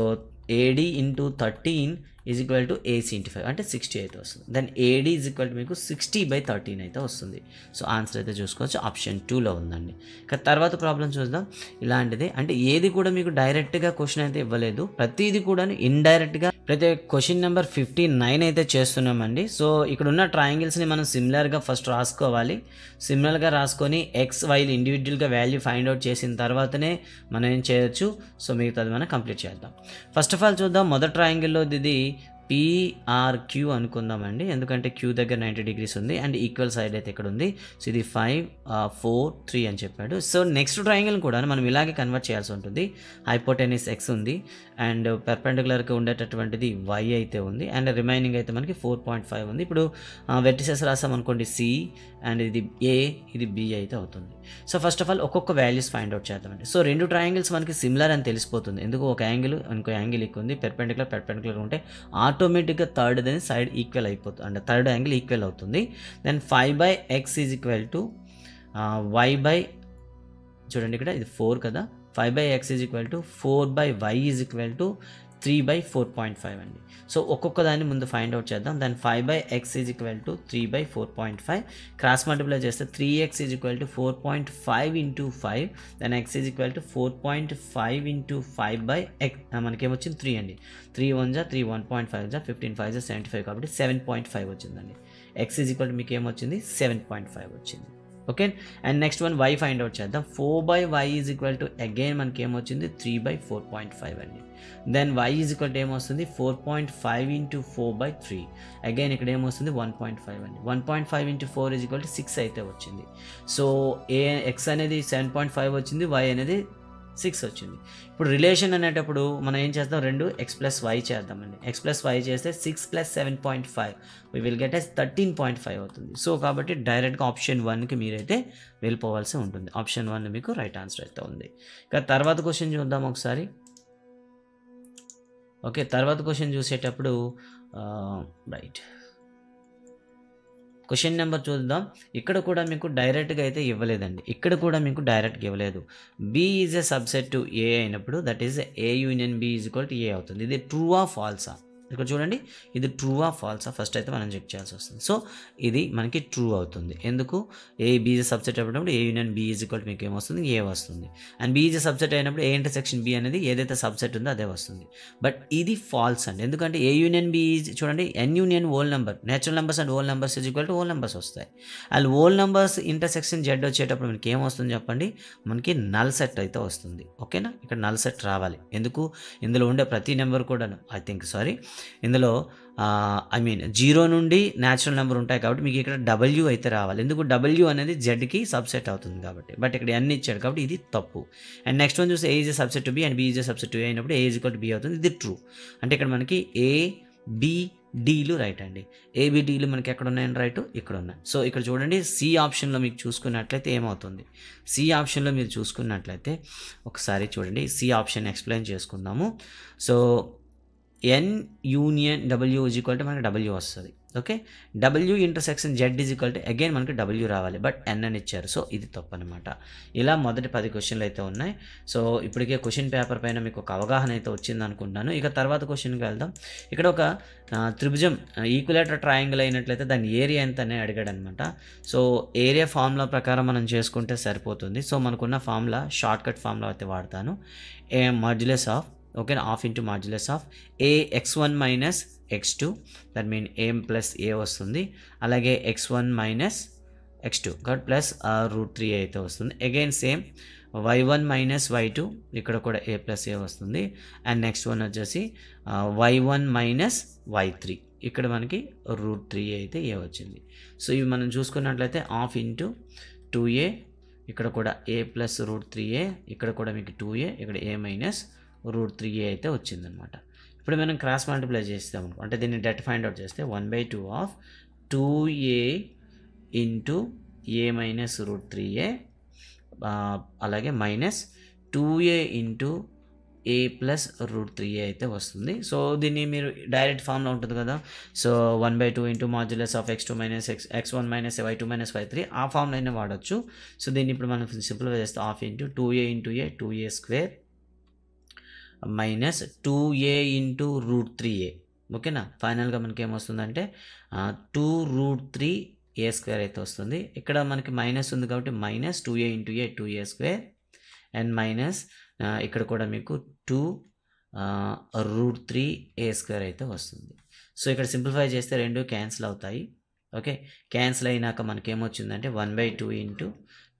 AD into 13 is equal to AC into 5 అంటే 60 అయితే వస్తుంది. Then AD is equal to మీకు 60/13 అయితే వస్తుంది. సో ఆన్సర్ అయితే చూసుకోవచ్చు ఆప్షన్ 2లో ఉందండి. ఇక తర్వాత ప్రాబ్లం చూద్దాం. ఇలాంటిదే అంటే ఏది కూడా మీకు డైరెక్ట్గా క్వశ్చన్ అయితే ఇవ్వలేదు, ప్రతిదీ కూడా ఇండైరెక్ట్గా ప్రతి క్వశ్చన్ నెంబర్ 59 అయితే చేస్తున్నామండి. సో ఇక్కడ ఉన్న ట్రయాంగిల్స్ని మనం సిమిలర్గా ఫస్ట్ రాసుకోవాలి. సిమిలర్గా రాసుకొని XYలు ఇండివిజువల్గా వాల్యూ ఫైండ్ అవుట్ చేసిన తర్వాతనే మనం ఏం చేయొచ్చు. సో మిగతాది మనం కంప్లీట్ చేద్దాం. ఫస్ట్ ఆఫ్ ఆల్ చూద్దాం. మొదటి ట్రయాంగిల్లో ఇది PRQ అనుకుందామండి, ఎందుకంటే Q దగ్గర 90 degrees ఉంది అండ్ ఈక్వల్ సైడ్ అయితే ఇక్కడ ఉంది. సో ఇది 5 4 3 అని చెప్పాడు. సో నెక్స్ట్ ట్రయాంగిల్ కూడా మనం ఇలాగే కన్వర్ట్ చేయాల్సి ఉంటుంది. హైపోటెనిస్ X ఉంది అండ్ పెర్పెండికులర్గా ఉండేటటువంటిది Y అయితే ఉంది అండ్ రిమైనింగ్ అయితే మనకి 4.5 ఉంది. ఇప్పుడు వెర్టిసెస్ రాసాం అనుకోండి, C అండ్ ఇది A, ఇది B అయితే అవుతుంది. సో ఫస్ట్ ఆఫ్ ఆల్ ఒక్కొక్క వాల్యూస్ ఫైండ్ అవుట్ చేద్దామండి. సో రెండు ట్రయాంగిల్స్ మనకి సిమిలర్ అని తెలిసిపోతుంది, ఎందుకు ఒక యాంగిల్ ఇంకో యాంగిల్ ఈక్వల్ ఉంది, పెర్పెండికులర్ ఉంటే ఆటోమేటిక్గా థర్డ్ అనేది సైడ్ ఈక్వల్ అయిపోతుంది, అంటే థర్డ్ యాంగిల్ ఈక్వల్ అవుతుంది. Then 5/x is equal to y/, చూడండి ఇక్కడ ఇది 4 కదా, 5/x is equal to 4/y is equal to 3/4.5 అండి. సో ఒక్కొక్క దాన్ని ముందు ఫైండ్ అవుట్ చేద్దాం. దాని 5/x is equal to 3/4.5 cross multiply చేస్తే 3x is equal to 4.5 into 5, then x is equal to 4.5 into 5/x మనకేమొచ్చింది 3 అండి. 3 1 3 1.5 15 5 75 కాబట్టి 7.5 వచ్చిందండి. x ఈజ్ ఈక్వల్ టు మీకు ఏమొచ్చింది 7.5 వచ్చింది. Okay, and next one y find out చేద్దాం. 4/y is equal to again మనకి ఏమొచ్చింది 3/4.5 అండి. Then y is equal to ఏమొస్తుంది 4.5 ఇంటూ 4/3, అగైన్ ఇక్కడ ఏమొస్తుంది 1.5 అండి. 1.5 ఇంటూ 4 ఈజ్ ఈక్వల్ టు 6 అయితే వచ్చింది. సో x అనేది 7.5 వచ్చింది, y అనేది 6 వచ్చింది. ఇప్పుడు రిలేషన్ అనేటప్పుడు మనం ఏం చేద్దాం, రెండు x+y చేద్దామండి. x+y చేస్తే 6 + 7.5 we will get as 13.5 అవుతుంది. సో కాబట్టి డైరెక్ట్గా ఆప్షన్ 1కి మీరైతే వెళ్ళిపోవాల్సి ఉంటుంది. ఆప్షన్ 1 మీకు రైట్ ఆన్సర్ అయితే ఉంది. ఇక తర్వాత క్వశ్చన్ చూద్దాం ఒకసారి. ఓకే, తర్వాత క్వశ్చన్ చూసేటప్పుడు రైట్ క్వశ్చన్ నెంబర్ చూద్దాం. ఇక్కడ కూడా మీకు డైరెక్ట్గా అయితే ఇవ్వలేదండి, ఇక్కడ కూడా మీకు డైరెక్ట్గా ఇవ్వలేదు. B is a subset to A అయినప్పుడు that is A union B is equal to A అవుతుంది. ఇది ట్రూ ఆ ఫాల్సా, ఇక్కడ చూడండి ఇది ట్రూ ఆ ఫాల్సా ఫస్ట్ అయితే మనం చెక్ చేయాల్సి వస్తుంది. సో ఇది మనకి ట్రూ అవుతుంది, ఎందుకు A B ఈజ్ సబ్సెట్ అయినప్పుడు A union B is equal to మీకు ఏమొస్తుంది A వస్తుంది. అండ్ B ఈజ్ సబ్సెట్ అయినప్పుడు A ఇంటర్సెక్షన్ B అనేది ఏదైతే సబ్సెట్ ఉందో అదే వస్తుంది. బట్ ఇది ఫాల్స్ అండి, ఎందుకంటే A యూనియన్ B చూడండి N union whole number, natural numbers and whole numbers is equal to whole numbers వస్తాయి. And whole numbers intersection Z వచ్చేటప్పుడు మనకి ఏమొస్తుంది చెప్పండి, మనకి నల్ సెట్ అయితే వస్తుంది. ఓకేనా, ఇక్కడ నల్ సెట్ రావాలి, ఎందుకు ఇందులో ఉండే ప్రతి నెంబర్ కూడా ఇందులో ఐ మీన్ 0 నుండి న్యాచురల్ నెంబర్ ఉంటాయి కాబట్టి మీకు ఇక్కడ W అయితే రావాలి, ఎందుకు W అనేది Zకి సబ్సెట్ అవుతుంది కాబట్టి. బట్ ఇక్కడ N ఇచ్చాడు కాబట్టి ఇది తప్పు. అండ్ నెక్స్ట్ వన్ చూస్తే A is subset to B and B is subset to A అయినప్పుడు A is equal to B అవుతుంది, ఇది ట్రూ. అంటే ఇక్కడ మనకి A B Dలు రైట్ అండి. ABDలు మనకి ఎక్కడ ఉన్నాయండి, రైట్ ఇక్కడ ఉన్నాయి. సో ఇక్కడ చూడండి C ఆప్షన్లో మీకు చూసుకున్నట్లయితే ఏమవుతుంది, C ఆప్షన్లో మీరు చూసుకున్నట్లయితే ఒకసారి చూడండి C ఆప్షన్ ఎక్స్ప్లెయిన్ చేసుకుందాము. So N union W is equal to మనకి W వస్తుంది. Okay, W intersection Z is equal to again మనకి W రావాలి, బట్ N అని ఇచ్చారు. సో ఇది తప్పు అనమాట. ఇలా మొదటి 10 క్వశ్చన్లు అయితే ఉన్నాయి. సో ఇప్పటికే క్వశ్చన్ పేపర్ పైన మీకు ఒక అవగాహన అయితే వచ్చింది అనుకుంటున్నాను. ఇక తర్వాత క్వశ్చన్కి వెళ్దాం. ఇక్కడ ఒక త్రిభుజం ఈక్విలేటర్ ట్రయాంగిల్ అయినట్లయితే దాని ఏరియా ఎంత అని అడిగాడు అనమాట. సో ఏరియా ఫార్ములా ప్రకారం మనం చేసుకుంటే సరిపోతుంది. సో మనకున్న ఫార్ములా షార్ట్కట్ ఫార్ములా అయితే వాడతాను. Modulus of okay half into modulus of AX1 minus X2 that mean AM plus A వస్తుంది. అలాగే X1 మైనస్ X2 ప్లస్ √3 అయితే వస్తుంది. Again same Y1 minus Y2 ఇక్కడ కూడా A ప్లస్ A వస్తుంది. అండ్ నెక్స్ట్ వన్ వచ్చేసి Y1 మైనస్ Y3 ఇక్కడ మనకి √3 అయితే A వచ్చింది. సో ఇవి మనం చూసుకున్నట్లయితే హాఫ్ ఇంటూ 2A ఇక్కడ కూడా A ప్లస్ √3A ఇక్కడ కూడా మీకు 2A ఇక్కడ A మైనస్ √3A అయితే వచ్చిందనమాట. ఇప్పుడు మనం క్రాస్ మల్టిప్లై చేస్తాము అంటే దీన్ని డెట్ ఫైండ్ అవుట్ చేస్తే 1/2 of 2A into A minus √3A అలాగే minus 2A into A plus √3A అయితే వస్తుంది. సో దీన్ని మీరు డైరెక్ట్ ఫామ్లో ఉంటుంది కదా, so 1/2 into modulus of X2 minus X1 minus Y2 minus Y3 ఆ ఫామ్లో అయినా వాడచ్చు. సో దీన్ని ఇప్పుడు మనం సింప్లిఫై చేస్తే half into 2A into A 2A square minus 2A into √3A ఓకేనా. ఫైనల్గా మనకి ఏమొస్తుందంటే 2√3a² అయితే వస్తుంది. ఇక్కడ మనకి మైనస్ ఉంది కాబట్టి minus 2a into A 2a² and minus ఇక్కడ కూడా మీకు 2√3a² అయితే వస్తుంది. సో ఇక్కడ సింప్లిఫై చేస్తే రెండు క్యాన్సిల్ అవుతాయి. ఓకే, క్యాన్సిల్ అయినాక మనకి ఏమొచ్చిందంటే 1/2 ఇంటూ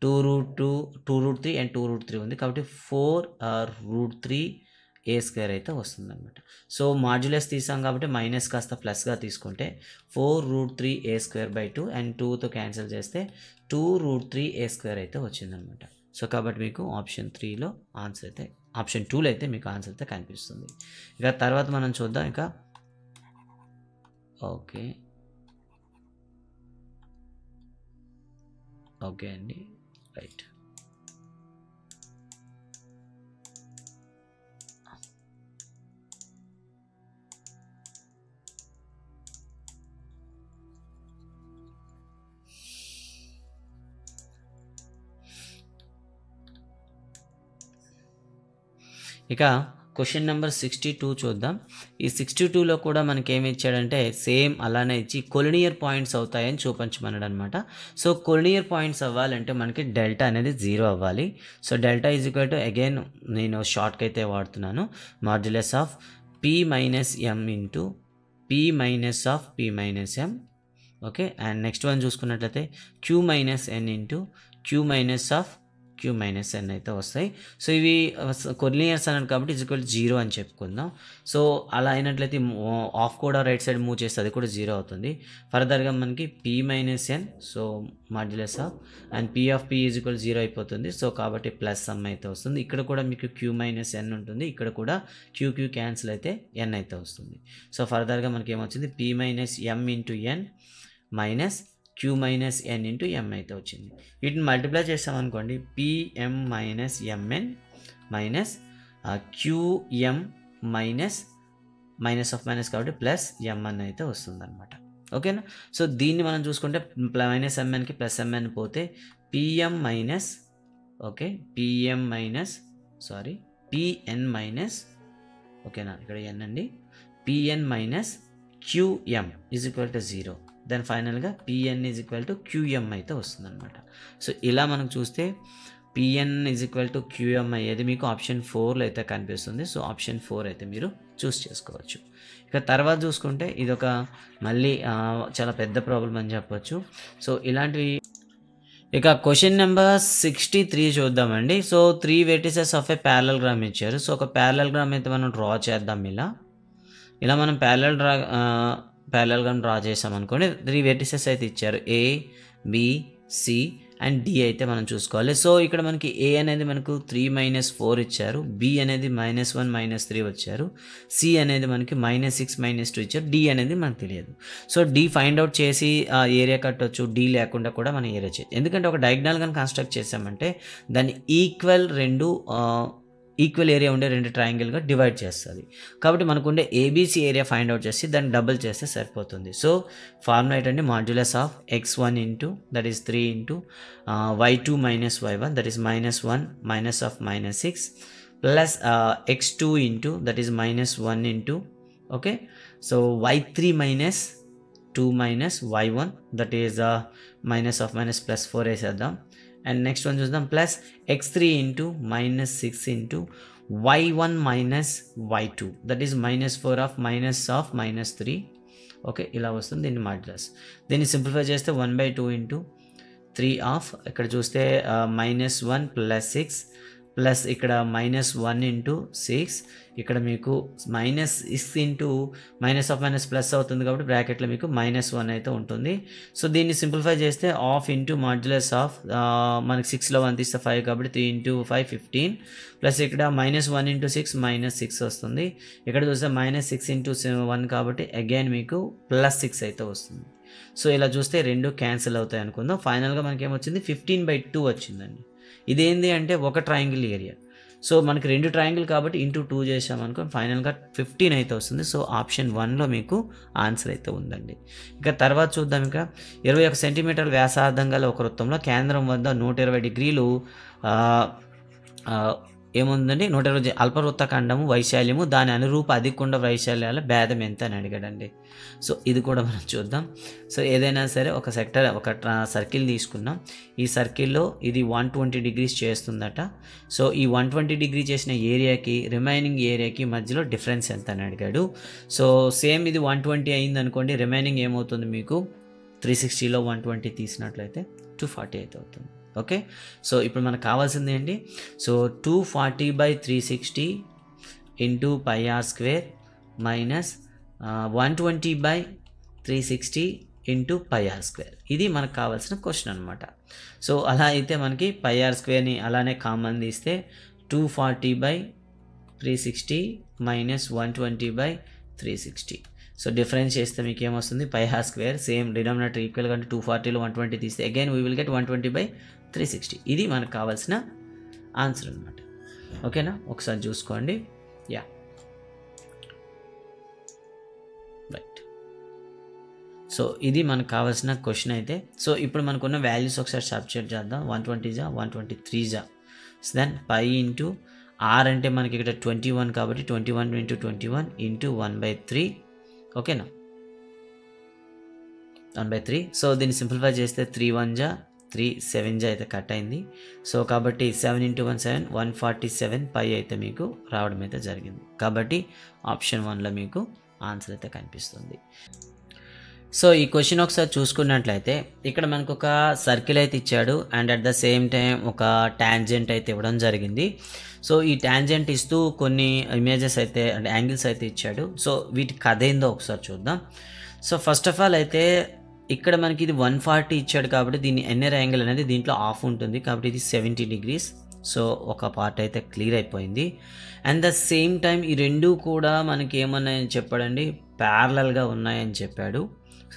2√3 అండ్ 2√3 ఉంది కాబట్టి 4√3a² అయితే వస్తుందన్నమాట. సో మాడ్యులస్ తీసాం కాబట్టి మైనస్ కాస్త ప్లస్గా తీసుకుంటే 4√3a²/2 అండ్ 2తో క్యాన్సిల్ చేస్తే 2√3a² అయితే వచ్చిందనమాట. సో కాబట్టి మీకు ఆప్షన్ 3లో ఆన్సర్ అయితే, ఆప్షన్ 2లో అయితే మీకు ఆన్సర్ అయితే కనిపిస్తుంది. ఇక తర్వాత మనం చూద్దాం. ఇక ఓకే అండి, రైట్. ఇక క్వశ్చన్ నెంబర్ 62 చూద్దాం. ఈ 62లో కూడా మనకి ఏమి ఇచ్చాడంటే సేమ్ అలానే ఇచ్చి కొలినియర్ పాయింట్స్ అవుతాయని చూపించమన్నాడు అనమాట. సో కొలినియర్ పాయింట్స్ అవ్వాలంటే మనకి డెల్టా అనేది 0 అవ్వాలి. So delta is equal to again నేను షార్ట్కి అయితే వాడుతున్నాను, modulus of p minus m into p minus of p minus m. Okay, and next one చూసుకున్నట్లయితే q minus n into q minus of q minus n అయితే వస్తాయి. So ఇవి కొలినియర్స్ అన్నాడు కాబట్టి is equal 0 అని చెప్పుకుందాం. సో అలా అయినట్లయితే ఆఫ్ కూడా రైట్ సైడ్ మూవ్ చేస్తే అది కూడా 0 అవుతుంది. ఫర్దర్గా మనకి p minus n, so modulus of and p of p is equal 0 అయిపోతుంది. సో కాబట్టి ప్లస్ సమ్ అయితే వస్తుంది. ఇక్కడ కూడా మీకు q మైనస్ n ఉంటుంది, ఇక్కడ కూడా q క్యాన్సిల్ అయితే n అయితే వస్తుంది. సో ఫర్దర్గా మనకి ఏమొచ్చింది p minus m into n minus q minus n into m అయితే వచ్చింది. వీటిని మల్టిప్లై చేసామనుకోండి pm minus mn minus qm minus of minus కాబట్టి ప్లస్ mn అయితే వస్తుంది అనమాట. ఓకేనా. సో దీన్ని మనం చూసుకుంటే మైనస్ mnకి ప్లస్ mn పోతే pm మైనస్ pn మైనస్ ఓకేనా, ఇక్కడ n అండి, pn minus qm is equal to 0. Then ఫైనల్గా pn is equal to qm అయితే వస్తుంది అనమాట. సో ఇలా మనం చూస్తే pn is equal to qm అయ్యేది మీకు ఆప్షన్ 4లో అయితే కనిపిస్తుంది. సో ఆప్షన్ 4 అయితే మీరు చూస్ చేసుకోవచ్చు. ఇక తర్వాత చూసుకుంటే ఇదొక మళ్ళీ చాలా పెద్ద ప్రాబ్లం అని చెప్పొచ్చు. సో ఇలాంటివి ఇక క్వశ్చన్ నెంబర్ 63 చూద్దామండి. So 3 vertices of a parallel ఇచ్చారు. సో ఒక ప్యారలల్ అయితే మనం డ్రా చేద్దాం. ఇలా మనం ప్యారలల్ డ్రా చేసామనుకోండి 3 వెర్టిసెస్ అయితే ఇచ్చారు, A, B, C and D అయితే మనం చూసుకోవాలి. సో ఇక్కడ మనకి A అనేది మనకు 3-4 ఇచ్చారు, B అనేది -1 -3 వచ్చారు, C అనేది మనకి -6 -2 ఇచ్చారు, D అనేది మనకు తెలియదు. సో D ఫైండ్ అవుట్ చేసి ఏరియా కట్టవచ్చు, D లేకుండా కూడా మనం ఏరియా చేయొచ్చు. ఎందుకంటే ఒక డయాగ్నల్ కానీ కన్స్ట్రక్ట్ చేసామంటే దాన్ని ఈక్వల్ ఏరియా ఉండే 2 ట్రయాంగిల్గా డివైడ్ చేస్తుంది. కాబట్టి మనకు ఉండే ఏబీసీ ఏరియా ఫైండ్ అవుట్ చేసి దాన్ని డబుల్ చేస్తే సరిపోతుంది. సో ఫార్ములా ఏంటంటే modulus of x1 into that is 3 into y2 minus y1 that is -1 minus of -6 plus x2 into that is -1 into okay. So y3 minus 2 minus y1 that is minus of minus plus 4 వేసేద్దాం. And next one చూద్దాం, plus x3 into -6 into y1 minus y2 that is -4 of -3. Okay, ఇలా వస్తుంది దీన్ని modulus. దీన్ని simplify చేస్తే 1/2 into 3 of ఇక్కడ చూస్తే -1 plus 6 plus ఇక్కడ -1 ఇంటూ 6 ఇక్కడ మీకు -6 into minus of minus plus అవుతుంది కాబట్టి బ్రాకెట్లో మీకు -1 అయితే ఉంటుంది. సో దీన్ని సింప్లిఫై చేస్తే ఆఫ్ ఇంటూ మాడ్యులస్ ఆఫ్ మనకి 6లో 1 తీస్తే 5 కాబట్టి 3 ఇంటూ 5 15 ప్లస్ ఇక్కడ -1 ఇంటూ 6 -6 వస్తుంది. ఇక్కడ చూస్తే -6 ఇంటూ 1 కాబట్టి అగైన్ మీకు +6 అయితే వస్తుంది. సో ఇలా చూస్తే రెండు క్యాన్సిల్ అవుతాయి అనుకుందాం. ఫైనల్గా మనకి ఏమొచ్చింది 15/2 వచ్చిందండి. ఇదేంటి అంటే ఒక ట్రయాంగిల్ ఏరియా. సో మనకి 2 ట్రయాంగిల్ కాబట్టి ఇంటూ 2 చేసామనుకో ఫైనల్గా 15 అయితే వస్తుంది. సో ఆప్షన్ 1లో మీకు ఆన్సర్ అయితే ఉందండి. ఇక తర్వాత చూద్దాం. ఇక 21 సెంటీమీటర్ల వ్యాసార్థం గల ఒక వృత్తంలో కేంద్రం వద్ద 120 డిగ్రీలు ఏముందండి 120 అల్పవృత్త ఖండము వైశాల్యము దాని అనురూప అధికుండ వైశాల్యాల భేదం ఎంత అని అడిగాడండి. సో ఇది కూడా మనం చూద్దాం. సో ఏదైనా సరే ఒక సర్కిల్ తీసుకున్నాం. ఈ సర్కిల్లో ఇది 120 డిగ్రీస్ చేస్తుందట. సో ఈ 120 డిగ్రీ చేసిన ఏరియాకి రిమైనింగ్ ఏరియాకి మధ్యలో డిఫరెన్స్ ఎంత అని అడిగాడు. సో సేమ్ ఇది 120 అయింది అనుకోండి, రిమైనింగ్ ఏమవుతుంది మీకు 360లో 120 తీసినట్లయితే 240 అయితే అవుతుంది. ఓకే, సో ఇప్పుడు మనకు కావాల్సింది ఏంటి? So 240/360 into πr² minus 120/360 into πr². ఇది మనకు కావాల్సిన క్వశ్చన్ అనమాట. సో అలా అయితే మనకి πr²ని అలానే కామన్ తీస్తే 240/360 మైనస్ 120/360. సో డిఫరెన్స్ చేస్తే మీకు ఏమొస్తుంది? πr² సేమ్ డినామినేటర్ ఈక్వల్ గా 240లో 120 తీస్తే అగైన్ వీ విల్ గెట్ 120/360. ఇది మనకు కావాల్సిన ఆన్సర్ అనమాట. ఓకేనా, ఒకసారి చూసుకోండి. Yeah right. సో ఇది మనకు కావాల్సిన క్వశ్చన్ అయితే. సో ఇప్పుడు మనకున్న వాల్యూస్ ఒకసారి సబ్స్టిట్యూట్ చేద్దాం. 120 123 దెన్ π ఇంటూ ఆర్ అంటే మనకి ఇక్కడ 21 కాబట్టి 21 × 21 ఇంటూ 1/3. ఓకేనా, 1/3. సో దీన్ని సింప్లిఫై చేస్తే 3 1 3 7 అయితే కట్ అయింది. సో కాబట్టి 7 × 1 7 147 π అయితే మీకు రావడం అయితే జరిగింది. కాబట్టి ఆప్షన్ 1లో మీకు ఆన్సర్ అయితే కనిపిస్తుంది. సో ఈ క్వశ్చన్ ఒకసారి చూసుకున్నట్లయితే ఇక్కడ మనకు ఒక సర్కిల్ అయితే ఇచ్చాడు and at the same time ఒక టాంజెంట్ అయితే ఇవ్వడం జరిగింది. సో ఈ టాంజెంట్ ఇస్తూ కొన్ని ఇమేజెస్ అయితే అంటే యాంగిల్స్ అయితే ఇచ్చాడు. సో వీటి కథ ఏందో ఒకసారి చూద్దాం. సో ఫస్ట్ ఆఫ్ ఆల్ అయితే ఇక్కడ మనకి ఇది 140 ఇచ్చాడు కాబట్టి దీని ఎన్ఆర్ యాంగిల్ అనేది దీంట్లో ఆఫ్ ఉంటుంది కాబట్టి ఇది 70 డిగ్రీస్. సో ఒక పార్ట్ అయితే క్లియర్ అయిపోయింది. అండ్ ద సేమ్ టైం ఈ రెండు కూడా మనకి ఏమన్నాయని చెప్పాడండి, ప్యారలల్గా ఉన్నాయని చెప్పాడు.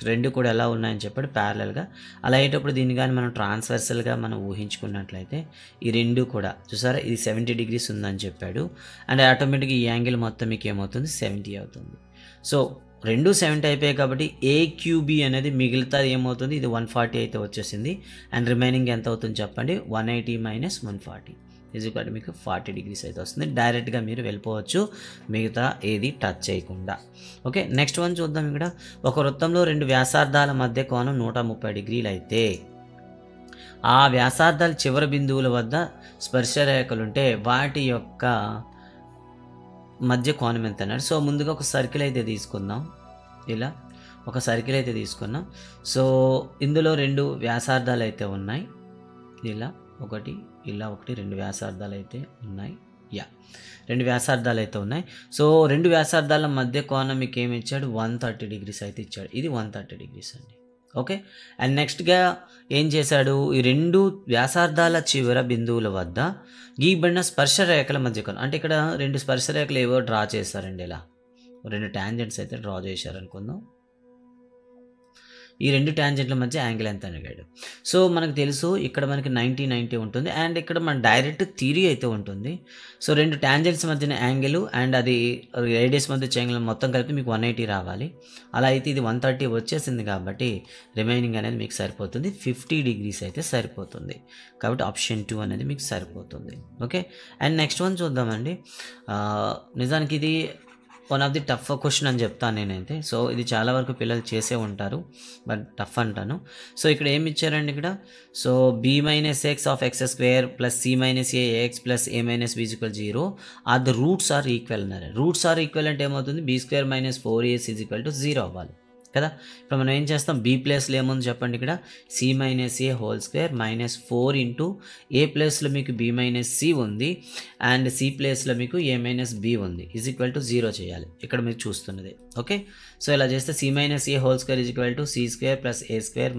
రెండు కూడా ఎలా ఉన్నాయని చెప్పాడు, ప్యారలల్గా. అలా అయ్యేటప్పుడు దీన్ని కానీ మనం ట్రాన్స్వర్సల్గా మనం ఊహించుకున్నట్లయితే ఈ రెండు కూడా చూసారా ఇది 70 డిగ్రీస్ ఉందని చెప్పాడు. అండ్ ఆటోమేటిక్గా ఈ యాంగిల్ మొత్తం మీకు ఏమవుతుంది 70 అవుతుంది. సో రెండు 70 అయిపోయాయి కాబట్టి AQB అనేది మిగిలితే ఏమవుతుంది, ఇది 140 అయితే వచ్చేసింది. అండ్ రిమైనింగ్ ఎంత అవుతుంది చెప్పండి, 180 - 140 ఈక్వల్ మీకు 40 డిగ్రీస్ అయితే వస్తుంది. డైరెక్ట్గా మీరు వెళ్ళిపోవచ్చు మిగతా ఏది టచ్ చేయకుండా. ఓకే, నెక్స్ట్ వన్ చూద్దాం. ఇక్కడ ఒక వృత్తంలో రెండు వ్యాసార్థాల మధ్య కోణం 130 డిగ్రీలు అయితే ఆ వ్యాసార్థాల చివరి బిందువుల వద్ద స్పర్శరేఖలుంటే వాటి యొక్క మధ్య కోణం ఎంత అన్నాడు. సో ముందుగా ఒక సర్కిల్ అయితే తీసుకుందాం. ఇలా ఒక సర్కిల్ అయితే తీసుకున్నాం. సో ఇందులో రెండు వ్యాసార్థాలు అయితే ఉన్నాయి. ఇలా ఒకటి ఇలా ఒకటి రెండు వ్యాసార్థాలు అయితే ఉన్నాయి. రెండు వ్యాసార్థాలు అయితే ఉన్నాయి. సో రెండు వ్యాసార్థాల మధ్య కోణం మీకు ఏమి ఇచ్చాడు, 130 డిగ్రీస్ అయితే ఇచ్చాడు. ఇది 130 డిగ్రీస్ అండి. ఓకే, అండ్ నెక్స్ట్గా ఏం చేశాడు, ఈ రెండు వ్యాసార్థాల చివర బిందువుల వద్ద గీయబడిన స్పర్శరేఖల మధ్య కోణం అంటే ఇక్కడ రెండు స్పర్శరేఖలు ఏవో డ్రా చేశారండి. ఇలా రెండు టాంజెంట్స్ అయితే డ్రా చేశారనుకుందాం. ఈ రెండు టాంజెంట్ల మధ్య యాంగిల్ ఎంత అడిగాడు. సో మనకు తెలుసు ఇక్కడ మనకి 90 ఉంటుంది అండ్ ఇక్కడ మన డైరెక్ట్ థియరీ అయితే ఉంటుంది. సో రెండు టాంజెంట్స్ మధ్యన యాంగిల్ అండ్ అది రేడియస్ మధ్య యాంగిల్ మొత్తం కలిపి మీకు 180 రావాలి. అలా అయితే ఇది 130 వచ్చేసింది కాబట్టి రిమైనింగ్ అనేది మీకు సరిపోతుంది 50 డిగ్రీస్ అయితే సరిపోతుంది. కాబట్టి ఆప్షన్ 2 అనేది మీకు సరిపోతుంది. ఓకే, అండ్ నెక్స్ట్ వన్ చూద్దామండి. నిజానికి ఇది one of the tough question అని చెప్తాను నేనైతే. సో ఇది చాలా వరకు పిల్లలు చేసే ఉంటారు బట్ టఫ్ అంటాను. సో ఇక్కడ ఏమి ఇచ్చారండి, ఇక్కడ so b - x of x² + c - a x + a - b = 0 or the roots are equal అన్నారు. రూట్స్ ఆర్ ఈక్వల్ అంటే ఏమవుతుంది, b² - 4ac = 0 అవ్వాలి కదా. ఇప్పుడు మనం ఏం చేస్తాం, b ప్లేస్లో ఏముంది చెప్పండి, ఇక్కడ c - a (² -4 × a ప్లేస్లో మీకు b - c ఉంది అండ్ c ప్లేస్లో మీకు a - b ఉంది = 0 చేయాలి ఇక్కడ మీరు చూస్తున్నది. ఓకే, సో ఇలా చేస్తే c - a (² c² +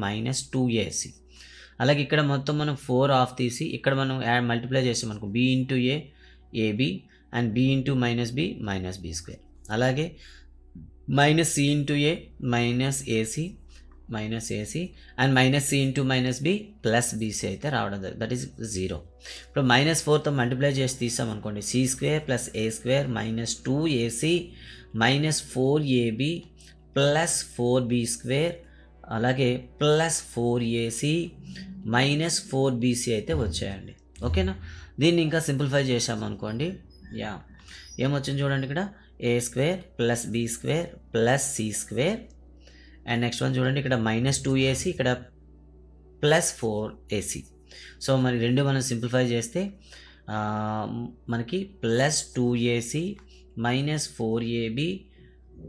a² - 2ac. అలాగే ఇక్కడ మొత్తం మనం 4 ఆఫ్ తీసి ఇక్కడ మనం మల్టిప్లై చేస్తాం అనుకో b × a ab and b × -b -b². అలాగే -c × a -ac and -c × -b +bc అయితే రావడం జరిగింది. That is 0. ఇప్పుడు -4తో మల్టిప్లై చేసి తీసాం అనుకోండి, c² + a² - 2ac -4ab +4b² అలాగే +4ac -4bc అయితే వచ్చాయండి. ఓకేనా, దీన్ని ఇంకా సింప్లిఫై చేసామనుకోండి, యా ఏమొచ్చింది చూడండి, ఇక్కడ A square plus B square plus C square, and next one చూడండి ఇక్కడ -2ac, ఇక్కడ +4ac. సో మరి రెండు మనం సింప్లిఫై చేస్తే మనకి +2ac -4ab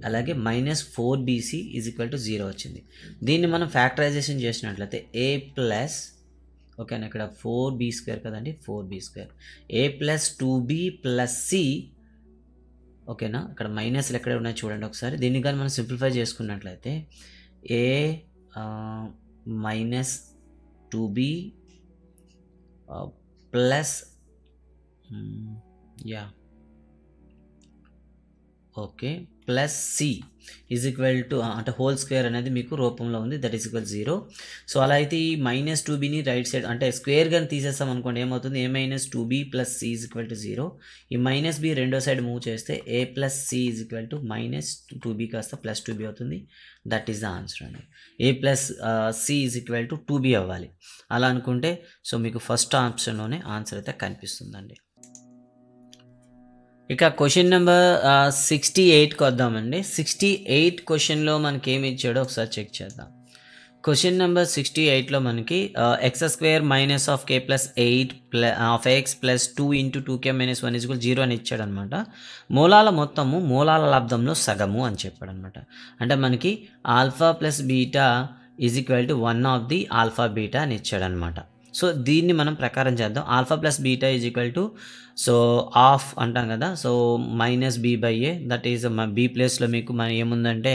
అలాగే -4bc = 0 వచ్చింది. దీన్ని మనం ఫ్యాక్టరైజేషన్ చేసినట్లయితే a ప్లస్, ఓకేనా, ఇక్కడ 4b² కదండి, 4b², a + 2b + c, ఓకేనా, ఇక్కడ మైనస్లు ఎక్కడ ఉన్నాయి చూడండి ఒకసారి. దీన్ని కానీ మనం సింప్లిఫై చేసుకున్నట్లయితే a -2b plus okay plus c = అంటే హోల్ స్క్వేర్ అనేది మీకు రూపంలో ఉంది, దట్ ఈస్ ఈక్వల్ 0. సో అలా అయితే ఈ -2bని రైట్ సైడ్ అంటే స్క్వేర్ కానీ తీసేస్తాం అనుకోండి, ఏమవుతుంది, a -2b + c = 0. ఈ -b రెండో సైడ్ మూవ్ చేస్తే a + c = -2b కాస్త +2b అవుతుంది. దట్ ఈస్ ద ఆన్సర్ అండి. a + c = 2b అవ్వాలి. అలా అనుకుంటే సో మీకు ఫస్ట్ ఆప్షన్లోనే ఆన్సర్ అయితే కనిపిస్తుందండి. ఇక క్వశ్చన్ నెంబర్ 68కి వద్దామండి. 68 క్వశ్చన్లో మనకి ఏమి ఇచ్చాడో ఒకసారి చెక్ చేద్దాం. క్వశ్చన్ నెంబర్ 68లో మనకి x² - k + 8 of x + 2 × 2k - 1 = 0 అని ఇచ్చాడు అనమాట. మూలాల మొత్తము మూలాల లబ్దంలో సగము అని చెప్పాడు అనమాట. అంటే మనకి alpha plus beta = 1 of the alpha beta అని ఇచ్చాడు అనమాట. సో దీన్ని మనం ప్రకారం చేద్దాం. Alpha plus beta = so of అంటాం కదా, so -b/a, that is b ప్లేస్లో మీకు మన ఏముందంటే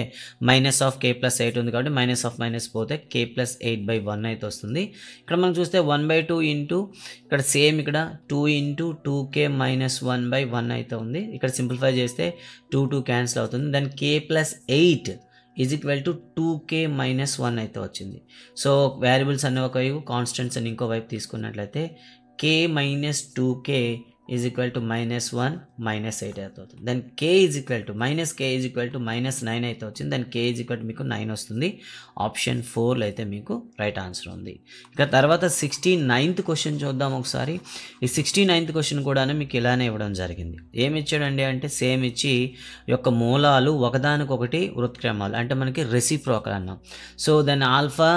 -k + 8 ఉంది కాబట్టి -of పోతే k + 8/1 అయితే వస్తుంది. ఇక్కడ మనం చూస్తే 1/2 ఇంటూ ఇక్కడ సేమ్ ఇక్కడ 2 × 2k - 1/1 అయితే ఉంది. ఇక్కడ సింప్లిఫై చేస్తే 2 క్యాన్సిల్ అవుతుంది. దాని k + 8 = 2k - 1 అయితే వచ్చింది. సో వేరియబుల్స్ అనే ఒకవైపు, కాన్స్టెంట్స్ అని ఇంకో వైపు తీసుకున్నట్లయితే k - 2k = -1 - 8 అయితే అవుతుంది. దాని k = -9 అయితే వచ్చింది. దాని k = మీకు 9 వస్తుంది. ఆప్షన్ 4లో అయితే మీకు రైట్ ఆన్సర్ ఉంది. ఇక తర్వాత 69th క్వశ్చన్ చూద్దాం ఒకసారి. ఈ 69th క్వశ్చన్ కూడా మీకు ఇలానే ఇవ్వడం జరిగింది. ఏమి ఇచ్చాడండి అంటే సేమ్ ఇచ్చి యొక్క మూలాలు ఒకదానికొకటి వృత్క్రమాలు, అంటే మనకి రెసిప్రోకల్ అన్నాం. సో దాని ఆల్ఫా,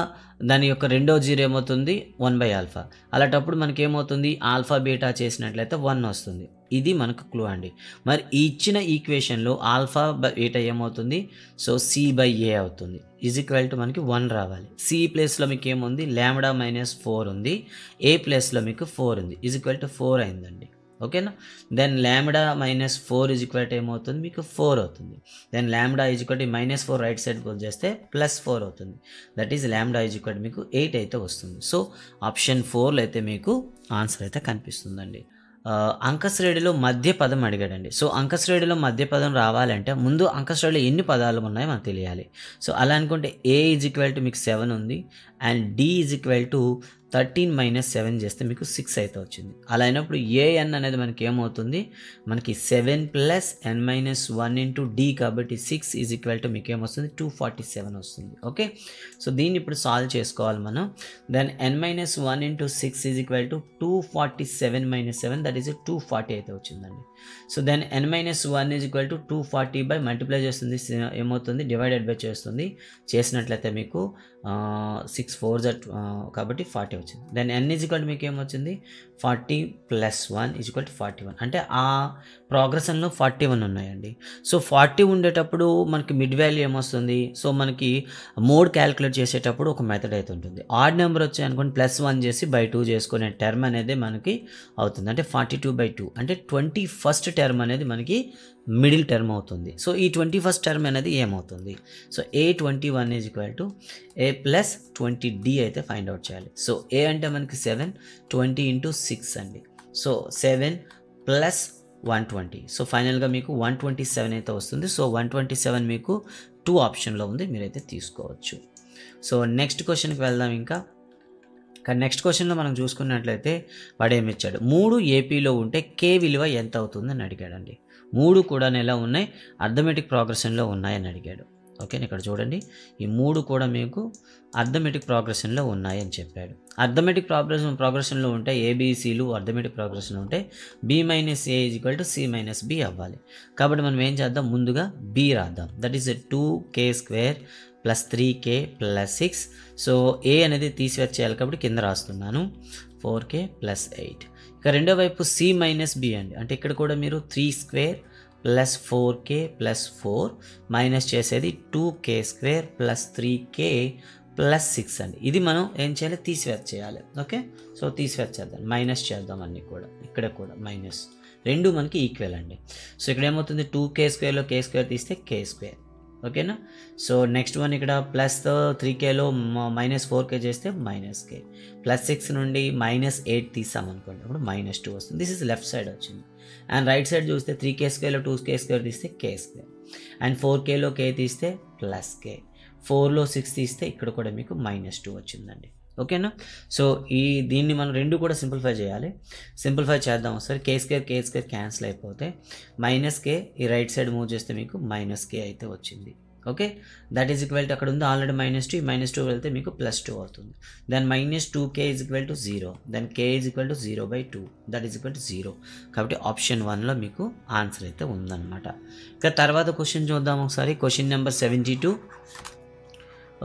దాని యొక్క రెండో జీరో ఏమవుతుంది 1/α. అలాంటప్పుడు మనకి ఏమవుతుంది, ఆల్ఫా బీటా చేసినట్లయితే 1 వస్తుంది. ఇది మనకు క్లూ అండి. మరి ఇచ్చిన ఈక్వేషన్లో ఆల్ఫా బీటా ఏమవుతుంది, సో c/a అవుతుంది, = మనకి 1 రావాలి. c ప్లేస్లో మీకు ఏముంది, λ - 4 ఉంది. a ప్లేస్లో మీకు 4 ఉంది, = 4 అయిందండి. ఓకేనా. దెన్ λ - 4 ఏమవుతుంది, మీకు 4 అవుతుంది. దెన్ λ -4 రైట్ సైడ్ గోల్ చేస్తే +4 అవుతుంది. దట్ ఈజ్ λ మీకు 8 అయితే వస్తుంది. సో ఆప్షన్ 4లో అయితే మీకు ఆన్సర్ అయితే కనిపిస్తుందండి. అంకశ్రేణిలో మధ్య పదం అడిగాడండి. సో అంకశ్రేణిలో మధ్య పదం రావాలంటే ముందు అంకశ్రేణిలో ఎన్ని పదాలు ఉన్నాయో మనకు తెలియాలి. సో అలా అనుకుంటే a = మీకు 7 ఉంది, అండ్ d = 13 - 7 చేస్తే మీకు 6 అయితే వచ్చింది. అలా అయినప్పుడు an అనేది మనకి ఏమవుతుంది, మనకి 7 + n - 1 × d కాబట్టి 6 = మీకు ఏమొస్తుంది, 247 వస్తుంది. ఓకే. సో దీన్ని ఇప్పుడు సాల్వ్ చేసుకోవాలి మనం. దెన్ n - 1 × 6 = 247 - 7, దట్ ఈజ్ 240 అయితే వచ్చిందండి. సో దెన్ n - 1 = 240 మల్టిప్లై చేస్తుంది, ఏమవుతుంది, డివైడెడ్ బై చేస్తుంది. చేసినట్లయితే మీకు 6 4 కాబట్టి 40 వచ్చింది. దెన్ n = మీకు ఏమొచ్చింది, 40 + 1 = 41. అంటే ఆ ప్రోగ్రెషన్లో 41 ఉన్నాయండి. సో 40 ఉండేటప్పుడు మనకి మిడ్ వాల్యూ ఏమొస్తుంది, సో మనకి మోడ్ క్యాలిక్యులేట్ చేసేటప్పుడు ఒక మెథడ్ అయితే ఉంటుంది. ఆడ్ నెంబర్ వచ్చాయి అనుకోండి, +1 చేసి /2 చేసుకునే టర్మ్ అనేది మనకి అవుతుంది. అంటే 42/2 అంటే 21st టర్మ్ అనేది మనకి మిడిల్ టర్మ్ అవుతుంది. సో ఈ 21st టర్మ్ అనేది ఏమవుతుంది, సో a21 = a + 20d అయితే ఫైండ్ అవుట్ చేయాలి. సో a అంటే మనకి 7, 20 × 6 అండి. సో 7 + 120, సో ఫైనల్గా మీకు 127 అయితే వస్తుంది. సో 127 మీకు 2 ఆప్షన్లో ఉంది, మీరైతే తీసుకోవచ్చు. సో నెక్స్ట్ క్వశ్చన్కి వెళ్దాం. ఇంకా నెక్స్ట్ క్వశ్చన్లో మనం చూసుకున్నట్లయితే వాడు ఏమి ఇచ్చాడు, 3 ఏపీలో ఉంటే k విలువ ఎంత అవుతుందని అడిగాడండి. 3 కూడా ఎలా ఉన్నాయి, అర్థమెటిక్ ప్రోగ్రెషన్లో ఉన్నాయని అడిగాడు. ఓకేనా. ఇక్కడ చూడండి ఈ 3 కూడా మీకు అర్థమెటిక్ ప్రోగ్రెషన్లో ఉన్నాయి అని చెప్పాడు. అర్థమెటిక్ ప్రోగ్రెషన్లో ఉంటే ఏబిసిలు అర్థమెటిక్ ప్రోగ్రెషన్లో ఉంటే B minus A is equal to C minus B అవ్వాలి. కాబట్టి మనం ఏం చేద్దాం, ముందుగా బి రాద్దాం. That is 2k² plus 3k plus 6. So A అనేది తీసివేయాలి కాబట్టి కింద రాస్తున్నాను 4k ప్లస్ 8. ఇక రెండో వైపు సి మైనస్ బి అండి, అంటే ఇక్కడ కూడా మీరు 3² ప్లస్ 4k ప్లస్ 4 మైనస్ చేసేది 2k² ప్లస్ 3k ప్లస్ 6 అండి. ఇది మనం ఏం చేయాలి, తీసివేయాలి. ఓకే, సో తీసివేద్దాం, మైనస్ చేద్దాం అన్నీ కూడా. ఇక్కడ కూడా మైనస్, రెండు మనకి ఈక్వల్ అండి. సో ఇక్కడ ఏమవుతుంది, 2k² k² తీస్తే k². ఓకేనా. సో నెక్స్ట్ వన్ ఇక్కడ ప్లస్ 3kలో మైనస్ 4k చేస్తే -k, ప్లస్ 6 నుండి -8 తీసామనుకోండి, అప్పుడు -2 వస్తుంది. దిస్ ఇస్ లెఫ్ట్ సైడ్ వచ్చింది. అండ్ రైట్ సైడ్ చూస్తే 3k² 2k² తీస్తే k², అండ్ 4kలో k తీస్తే ప్లస్ k, 4లో 6 తీస్తే ఇక్కడ కూడా మీకు -2 వచ్చిందండి. ఓకేనా. సో దీన్ని మనం రెండు కూడా సింప్లిఫై చేయాలి. సింప్లిఫై చేద్దాం ఒకసారి. k² క్యాన్సిల్ అయిపోతే -k, ఈ రైట్ సైడ్ మూవ్ చేస్తే మీకు -k అయితే వచ్చింది. Okay, that is equal to అక్కడ ఉంది ఆల్రెడీ -2, ఈ -2 వెళ్తే మీకు +2 అవుతుంది. Then -2k is equal to 0, then k is equal to 0/2, that is equal to 0. కాబట్టి ఆప్షన్ 1లో మీకు ఆన్సర్ అయితే ఉందన్నమాట. ఇక తర్వాత క్వశ్చన్ చూద్దాం ఒకసారి. Question number 72.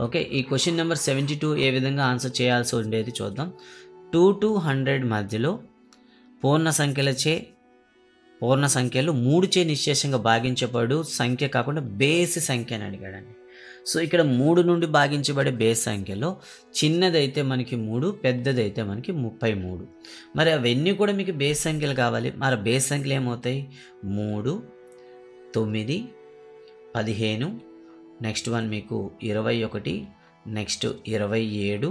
ఓకే, ఈ క్వశ్చన్ నెంబర్ 72 ఏ విధంగా ఆన్సర్ చేయాల్సి ఉండేది చూద్దాం. 2 to 100 మధ్యలో పూర్ణ సంఖ్యలు 3 చే నిశ్శేషంగా భాగించబడు సంఖ్య కాకుండా బేసి సంఖ్య అని అడిగాడండి. సో ఇక్కడ 3 నుండి భాగించబడే బేస్ సంఖ్యలో చిన్నదైతే మనకి 3, పెద్దదైతే మనకి 33. మరి అవన్నీ కూడా మీకు బేస్ సంఖ్యలు కావాలి. మరి బేస్ సంఖ్యలు ఏమవుతాయి, 3, 9, 15, నెక్స్ట్ వన్ మీకు 21, నెక్స్ట్ 27,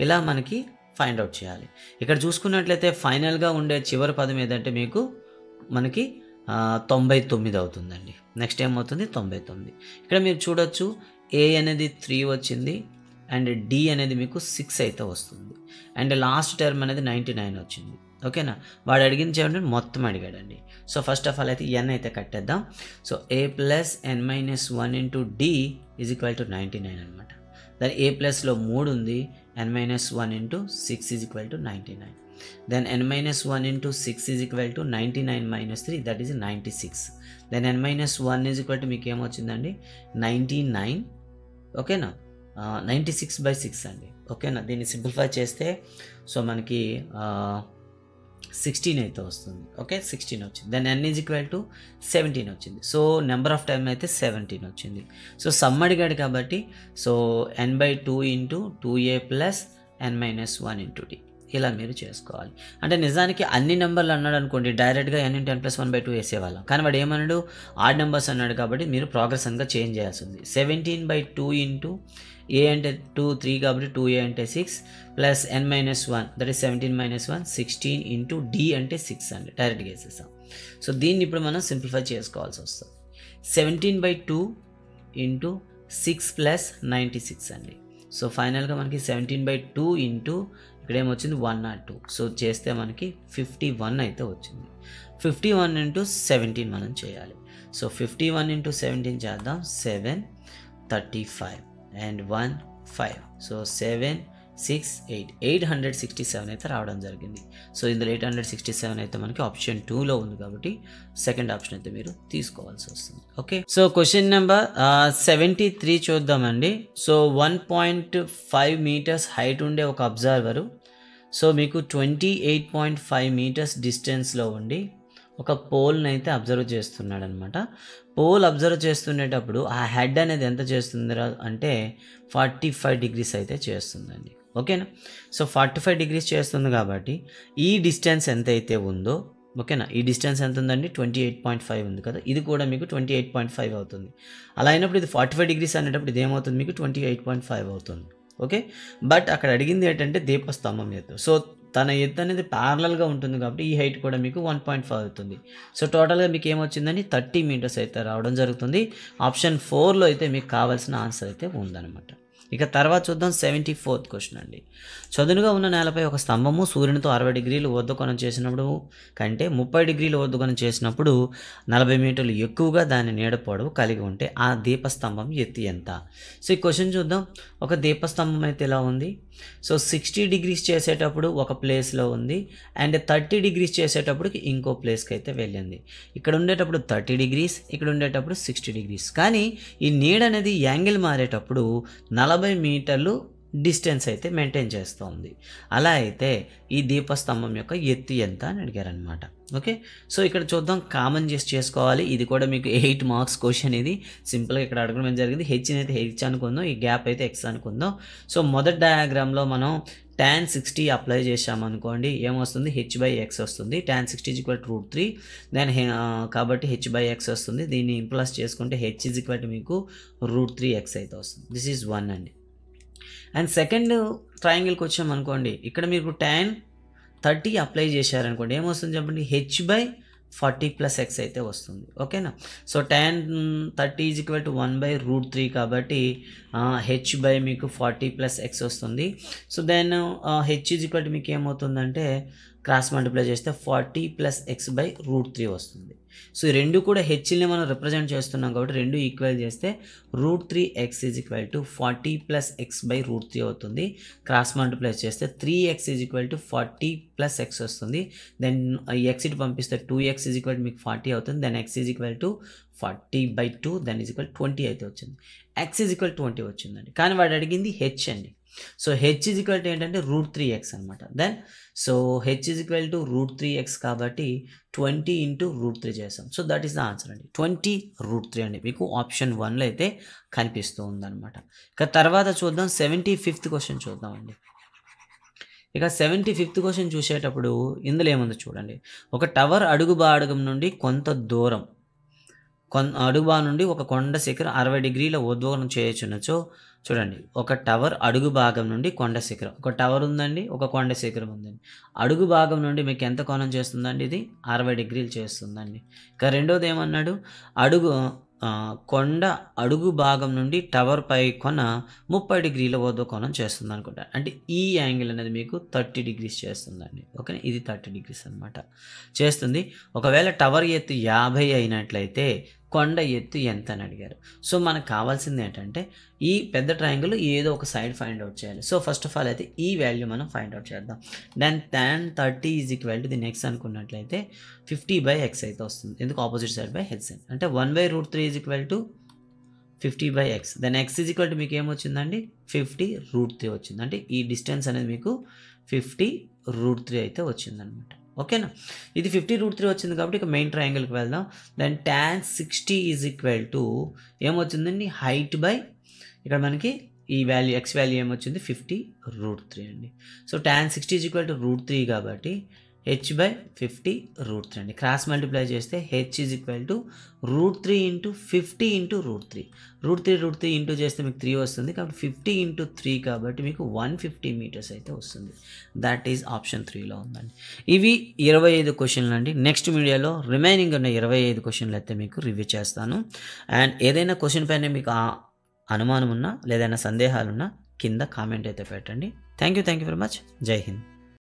ఇలా మనకి ఫైండ్ అవుట్ చేయాలి. ఇక్కడ చూసుకున్నట్లయితే ఫైనల్గా ఉండే చివరి పదం ఏదంటే మీకు మనకి 99 అవుతుందండి. నెక్స్ట్ ఏమవుతుంది, 99. ఇక్కడ మీరు చూడొచ్చు ఏ అనేది 3 వచ్చింది, అండ్ డి అనేది మీకు 6 అయితే వస్తుంది, అండ్ లాస్ట్ టర్మ్ అనేది 99 వచ్చింది. ఓకేనా. వాడు అడిగింది చూడండి, మొత్తం అడిగాడండి. సో ఫస్ట్ ఆఫ్ ఆల్ అయితే n అయితే కట్టేద్దాం. So a plus n minus 1 into D is equal to 99 అనమాట. దాని a ప్లస్లో 3 ఉంది, n minus 1 into 6 is equal to 99. Then n minus 1 into 6 is equal to 99 minus 3, that is 96. Then n minus 1 is equal to మీకు ఏమొచ్చిందండి, 99. ఓకేనా, 96/6 అండి. ఓకేనా. దీన్ని సింప్లిఫై చేస్తే సో మనకి 16 అయితే వస్తుంది. ఓకే, 16 వచ్చింది. Then n is equal to 17 వచ్చింది. సో నెంబర్ ఆఫ్ టైం అయితే 17 వచ్చింది. సో సమ్ అడిగాడు కాబట్టి so n/2 into 2a plus n minus 1 into d, ఇలా మీరు చేసుకోవాలి. అంటే నిజానికి అన్ని నెంబర్లు అన్నాడు అనుకోండి, డైరెక్ట్గా n ఇంటూ n ప్లస్ 1/2 వేసేవాళ్ళం. కానీ వాడు ఏమన్నాడు, ఆడ్ నెంబర్స్ అన్నాడు కాబట్టి మీరు ప్రోగ్రెషన్గా చేంజ్ చేయాల్సి ఉంది. 17/2 ఇంటూ a అంటే 2, 3 కాబట్టి 2a అంటే 6 plus n minus 1, that is 17 minus 1, 16 into d అంటే 6 అండి. డైరెక్ట్గా వేసేసాం. సో దీన్ని ఇప్పుడు మనం సింప్లిఫై చేసుకోవాల్సి వస్తుంది. 17/2 ఇంటూ 6 ప్లస్ 96 అండి. సో ఫైనల్గా మనకి 17/2 ఇంటూ ఇక్కడ ఏమొచ్చింది 102. సో చేస్తే మనకి 51 అయితే వచ్చింది. 51 ఇంటూ 17 మనం చేయాలి. సో 51 ఇంటూ 17 చేద్దాం. 7, 35 అండ్ 1, 5. సో 7, 6, 8, 867 అయితే రావడం జరిగింది. సో ఇందులో 867 అయితే మనకి ఆప్షన్ 2లో ఉంది కాబట్టి సెకండ్ ఆప్షన్ అయితే మీరు తీసుకోవాల్సి వస్తుంది. ఓకే, సో క్వశ్చన్ నెంబర్ 73 చూద్దామండి. సో 1.5 మీటర్స్ హైట్ ఉండే ఒక అబ్జర్వరు సో మీకు 28.5 మీటర్స్ డిస్టెన్స్లో ఉండి ఒక పోల్ని అయితే అబ్జర్వ్ చేస్తున్నాడు అనమాట. పోల్ అబ్జర్వ్ చేస్తునేటప్పుడు ఆ హెడ్ అనేది ఎంత చేస్తుంది అంటే 45 డిగ్రీస్ అయితే చేస్తుందండి. ఓకేనా. సో 45 డిగ్రీస్ చేస్తుంది కాబట్టి ఈ డిస్టెన్స్ ఎంత అయితే ఉందో, ఓకేనా, ఈ డిస్టెన్స్ ఎంత ఉందండి, 28.5 ఉంది కదా, ఇది కూడా మీకు 28.5 అవుతుంది. అలా అయినప్పుడు ఇది 45 డిగ్రీస్ అనేటప్పుడు ఇది ఏమవుతుంది, మీకు 28.5 అవుతుంది. ఓకే, బట్ అక్కడ అడిగింది ఏంటంటే దీపస్తంభం ఎత్తు. సో తన ఎత్తు అనేది ప్యారలల్గా ఉంటుంది కాబట్టి ఈ హైట్ కూడా మీకు 1.5 అవుతుంది. సో టోటల్గా మీకు ఏమొచ్చిందని 30 మీటర్స్ అయితే రావడం జరుగుతుంది. ఆప్షన్ 4లో అయితే మీకు కావాల్సిన ఆన్సర్ అయితే ఉందన్నమాట. ఇక తర్వాత చూద్దాం 74th క్వశ్చన్ అండి. చదునుగా ఉన్న నేలపై ఒక స్తంభము సూర్యునితో 60 డిగ్రీలు ఊర్ధ్వకోణం చేసినప్పుడు కంటే 30 డిగ్రీలు ఊర్ధ్వకోణం చేసినప్పుడు 40 మీటర్లు ఎక్కువగా దాని నీడ పొడవు కలిగి ఉంటే ఆ దీపస్తంభం ఎత్తు ఎంత? సో ఈ క్వశ్చన్ చూద్దాం. ఒక దీపస్తంభం అయితే ఇలా ఉంది. సో 60 డిగ్రీస్ చేసేటప్పుడు ఒక ప్లేస్లో ఉంది అండ్ 30 డిగ్రీస్ చేసేటప్పటికి ఇంకో ప్లేస్కి అయితే వెళ్ళింది. ఇక్కడ ఉండేటప్పుడు 30 డిగ్రీస్, ఇక్కడ ఉండేటప్పుడు 60 డిగ్రీస్. కానీ ఈ నీడ అనేది యాంగిల్ మారేటప్పుడు 40 మీటర్లు డిస్టెన్స్ అయితే మెయింటైన్ చేస్తుంది. అలా అయితే ఈ దీపస్తంభం యొక్క ఎత్తు ఎంత అని అడిగారనమాట. ఓకే, సో ఇక్కడ చూద్దాం, కామన్ చేసుకోవాలి. ఇది కూడా మీకు 8 మార్క్స్ క్వశ్చన్. ఇది సింపుల్గా ఇక్కడ అడగడం జరిగింది. హెచ్ని అయితే హెచ్ అనుకుందాం, ఈ గ్యాప్ అయితే ఎక్స్ అనుకుందాం. సో మొదటి డయాగ్రామ్లో మనం tan 60 అప్లై చేసామనుకోండి, ఏమొస్తుంది? h/x వస్తుంది. tan 60 = √3 దెన్ కాబట్టి h/x వస్తుంది. దీన్ని ప్లస్ చేసుకుంటే h మీకు √3x అయితే వస్తుంది. దిస్ ఈజ్ 1 అండి. అండ్ సెకండ్ ట్రయాంగిల్కి వచ్చామనుకోండి, ఇక్కడ మీరు tan 30 అప్లై చేశారనుకోండి, ఏమొస్తుంది చెప్పండి? h/40 + x అయితే వస్తుంది. ఓకేనా? సో tan 30 = 1/√3 కాబట్టి h మీకు 40 + x వస్తుంది. సో దెన్ h మీకు ఏమవుతుందంటే క్రాస్ మల్టిప్లై చేస్తే 40 + x/√3 వస్తుంది. సో ఈ రెండు కూడా హెచ్ని మనం రిప్రజెంట్ చేస్తున్నాం కాబట్టి రెండు ఈక్వల్ చేస్తే √3x = 40 + x/√3 అవుతుంది. క్రాస్ మల్టిప్లై చేస్తే 3x = 40 + x వస్తుంది. దెన్ x ఇటు పంపిస్తే 2x మీకు 40 అవుతుంది. దెన్ x = 40/2 దెన్ 20 అయితే వచ్చింది. x 20 వచ్చిందండి. కానీ వాడు అడిగింది h అండి. సో h ఏంటంటే √3x అనమాట. దెన్ సో h √3x కాబట్టి 20 × √3 చేసాం. So that is the answer అండి. 20/√3 అండి మీకు ఆప్షన్ 1లో అయితే కనిపిస్తూ ఉందన్నమాట. ఇక తర్వాత చూద్దాం 75th క్వశ్చన్ చూద్దామండి. ఇక 75th క్వశ్చన్ చూసేటప్పుడు ఇందులో ఏముందో చూడండి. ఒక టవర్ అడుగు భాగం నుండి కొంత దూరం అడుగు భాగం నుండి ఒక కొండ శిఖరం 60 డిగ్రీల ఊర్ధ్వకోణం చేయొచ్చునచో చూడండి. ఒక టవర్ అడుగు భాగం నుండి కొండ శిఖరం, ఒక టవర్ ఉందండి, ఒక కొండ శిఖరం ఉందండి. అడుగు భాగం నుండి మీకు ఎంత కోణం చేస్తుందండి? ఇది 60 డిగ్రీలు చేస్తుందండి. ఇక రెండోది ఏమన్నాడు? కొండ అడుగు భాగం నుండి టవర్ పై కొన 30 డిగ్రీల ఊర్ధ్వకోణం చేస్తుంది అనుకుంటా. అంటే ఈ యాంగిల్ అనేది మీకు 30 డిగ్రీస్ చేస్తుందండి. ఓకే, ఇది 30 డిగ్రీస్ అనమాట చేస్తుంది. ఒకవేళ టవర్ ఎత్తు 50 అయినట్లయితే కొండ ఎత్తు ఎంత అని అడిగారు. సో మనకు కావాల్సింది ఏంటంటే ఈ పెద్ద ట్రయాంగిల్ ఏదో ఒక సైడ్ ఫైండ్ అవుట్ చేయాలి. సో ఫస్ట్ ఆఫ్ ఆల్ అయితే ఈ వాల్యూ మనం ఫైండ్ అవుట్ చేద్దాం. దెన్ tan 30 = దీని x అనుకున్నట్లయితే 50/x అయితే వస్తుంది. ఎందుకు? ఆపోజిట్ సైడ్ బై h అంటే 1/√3 = 50/x. దెన్ x మీకు ఏమొచ్చిందండి? 50√3 వచ్చింది. అంటే ఈ డిస్టెన్స్ అనేది మీకు 50√3 అయితే వచ్చిందనమాట. ఓకేనా? ఇది 50√3 వచ్చింది కాబట్టి ఇక మెయిన్ ట్రయాంగిల్కి వెళ్దాం. దెన్ tan 60 = ఏమొచ్చిందండి? హైట్ బై ఇక్కడ మనకి ఈ వాల్యూ x వాల్యూ ఏమొచ్చింది? 50√3 అండి. సో tan 60 = √3 కాబట్టి h/50√3 అండి. క్రాస్ మల్టిప్లై చేస్తే h = √3 × 50 × √3. √3 ఇంటూ చేస్తే మీకు 3 వస్తుంది. కాబట్టి 50 × 3 కాబట్టి మీకు 150 మీటర్స్ అయితే వస్తుంది. దట్ ఈజ్ ఆప్షన్ 3లో ఉందండి. ఇవి 25 క్వశ్చన్లు అండి. నెక్స్ట్ వీడియోలో రిమైనింగ్ ఉన్న 25 క్వశ్చన్లు అయితే మీకు రివ్యూ చేస్తాను. అండ్ ఏదైనా క్వశ్చన్ పైన మీకు అనుమానం ఉన్నా లేదైనా సందేహాలున్నా కింద కామెంట్ అయితే పెట్టండి. Thank you very much. జై హింద్.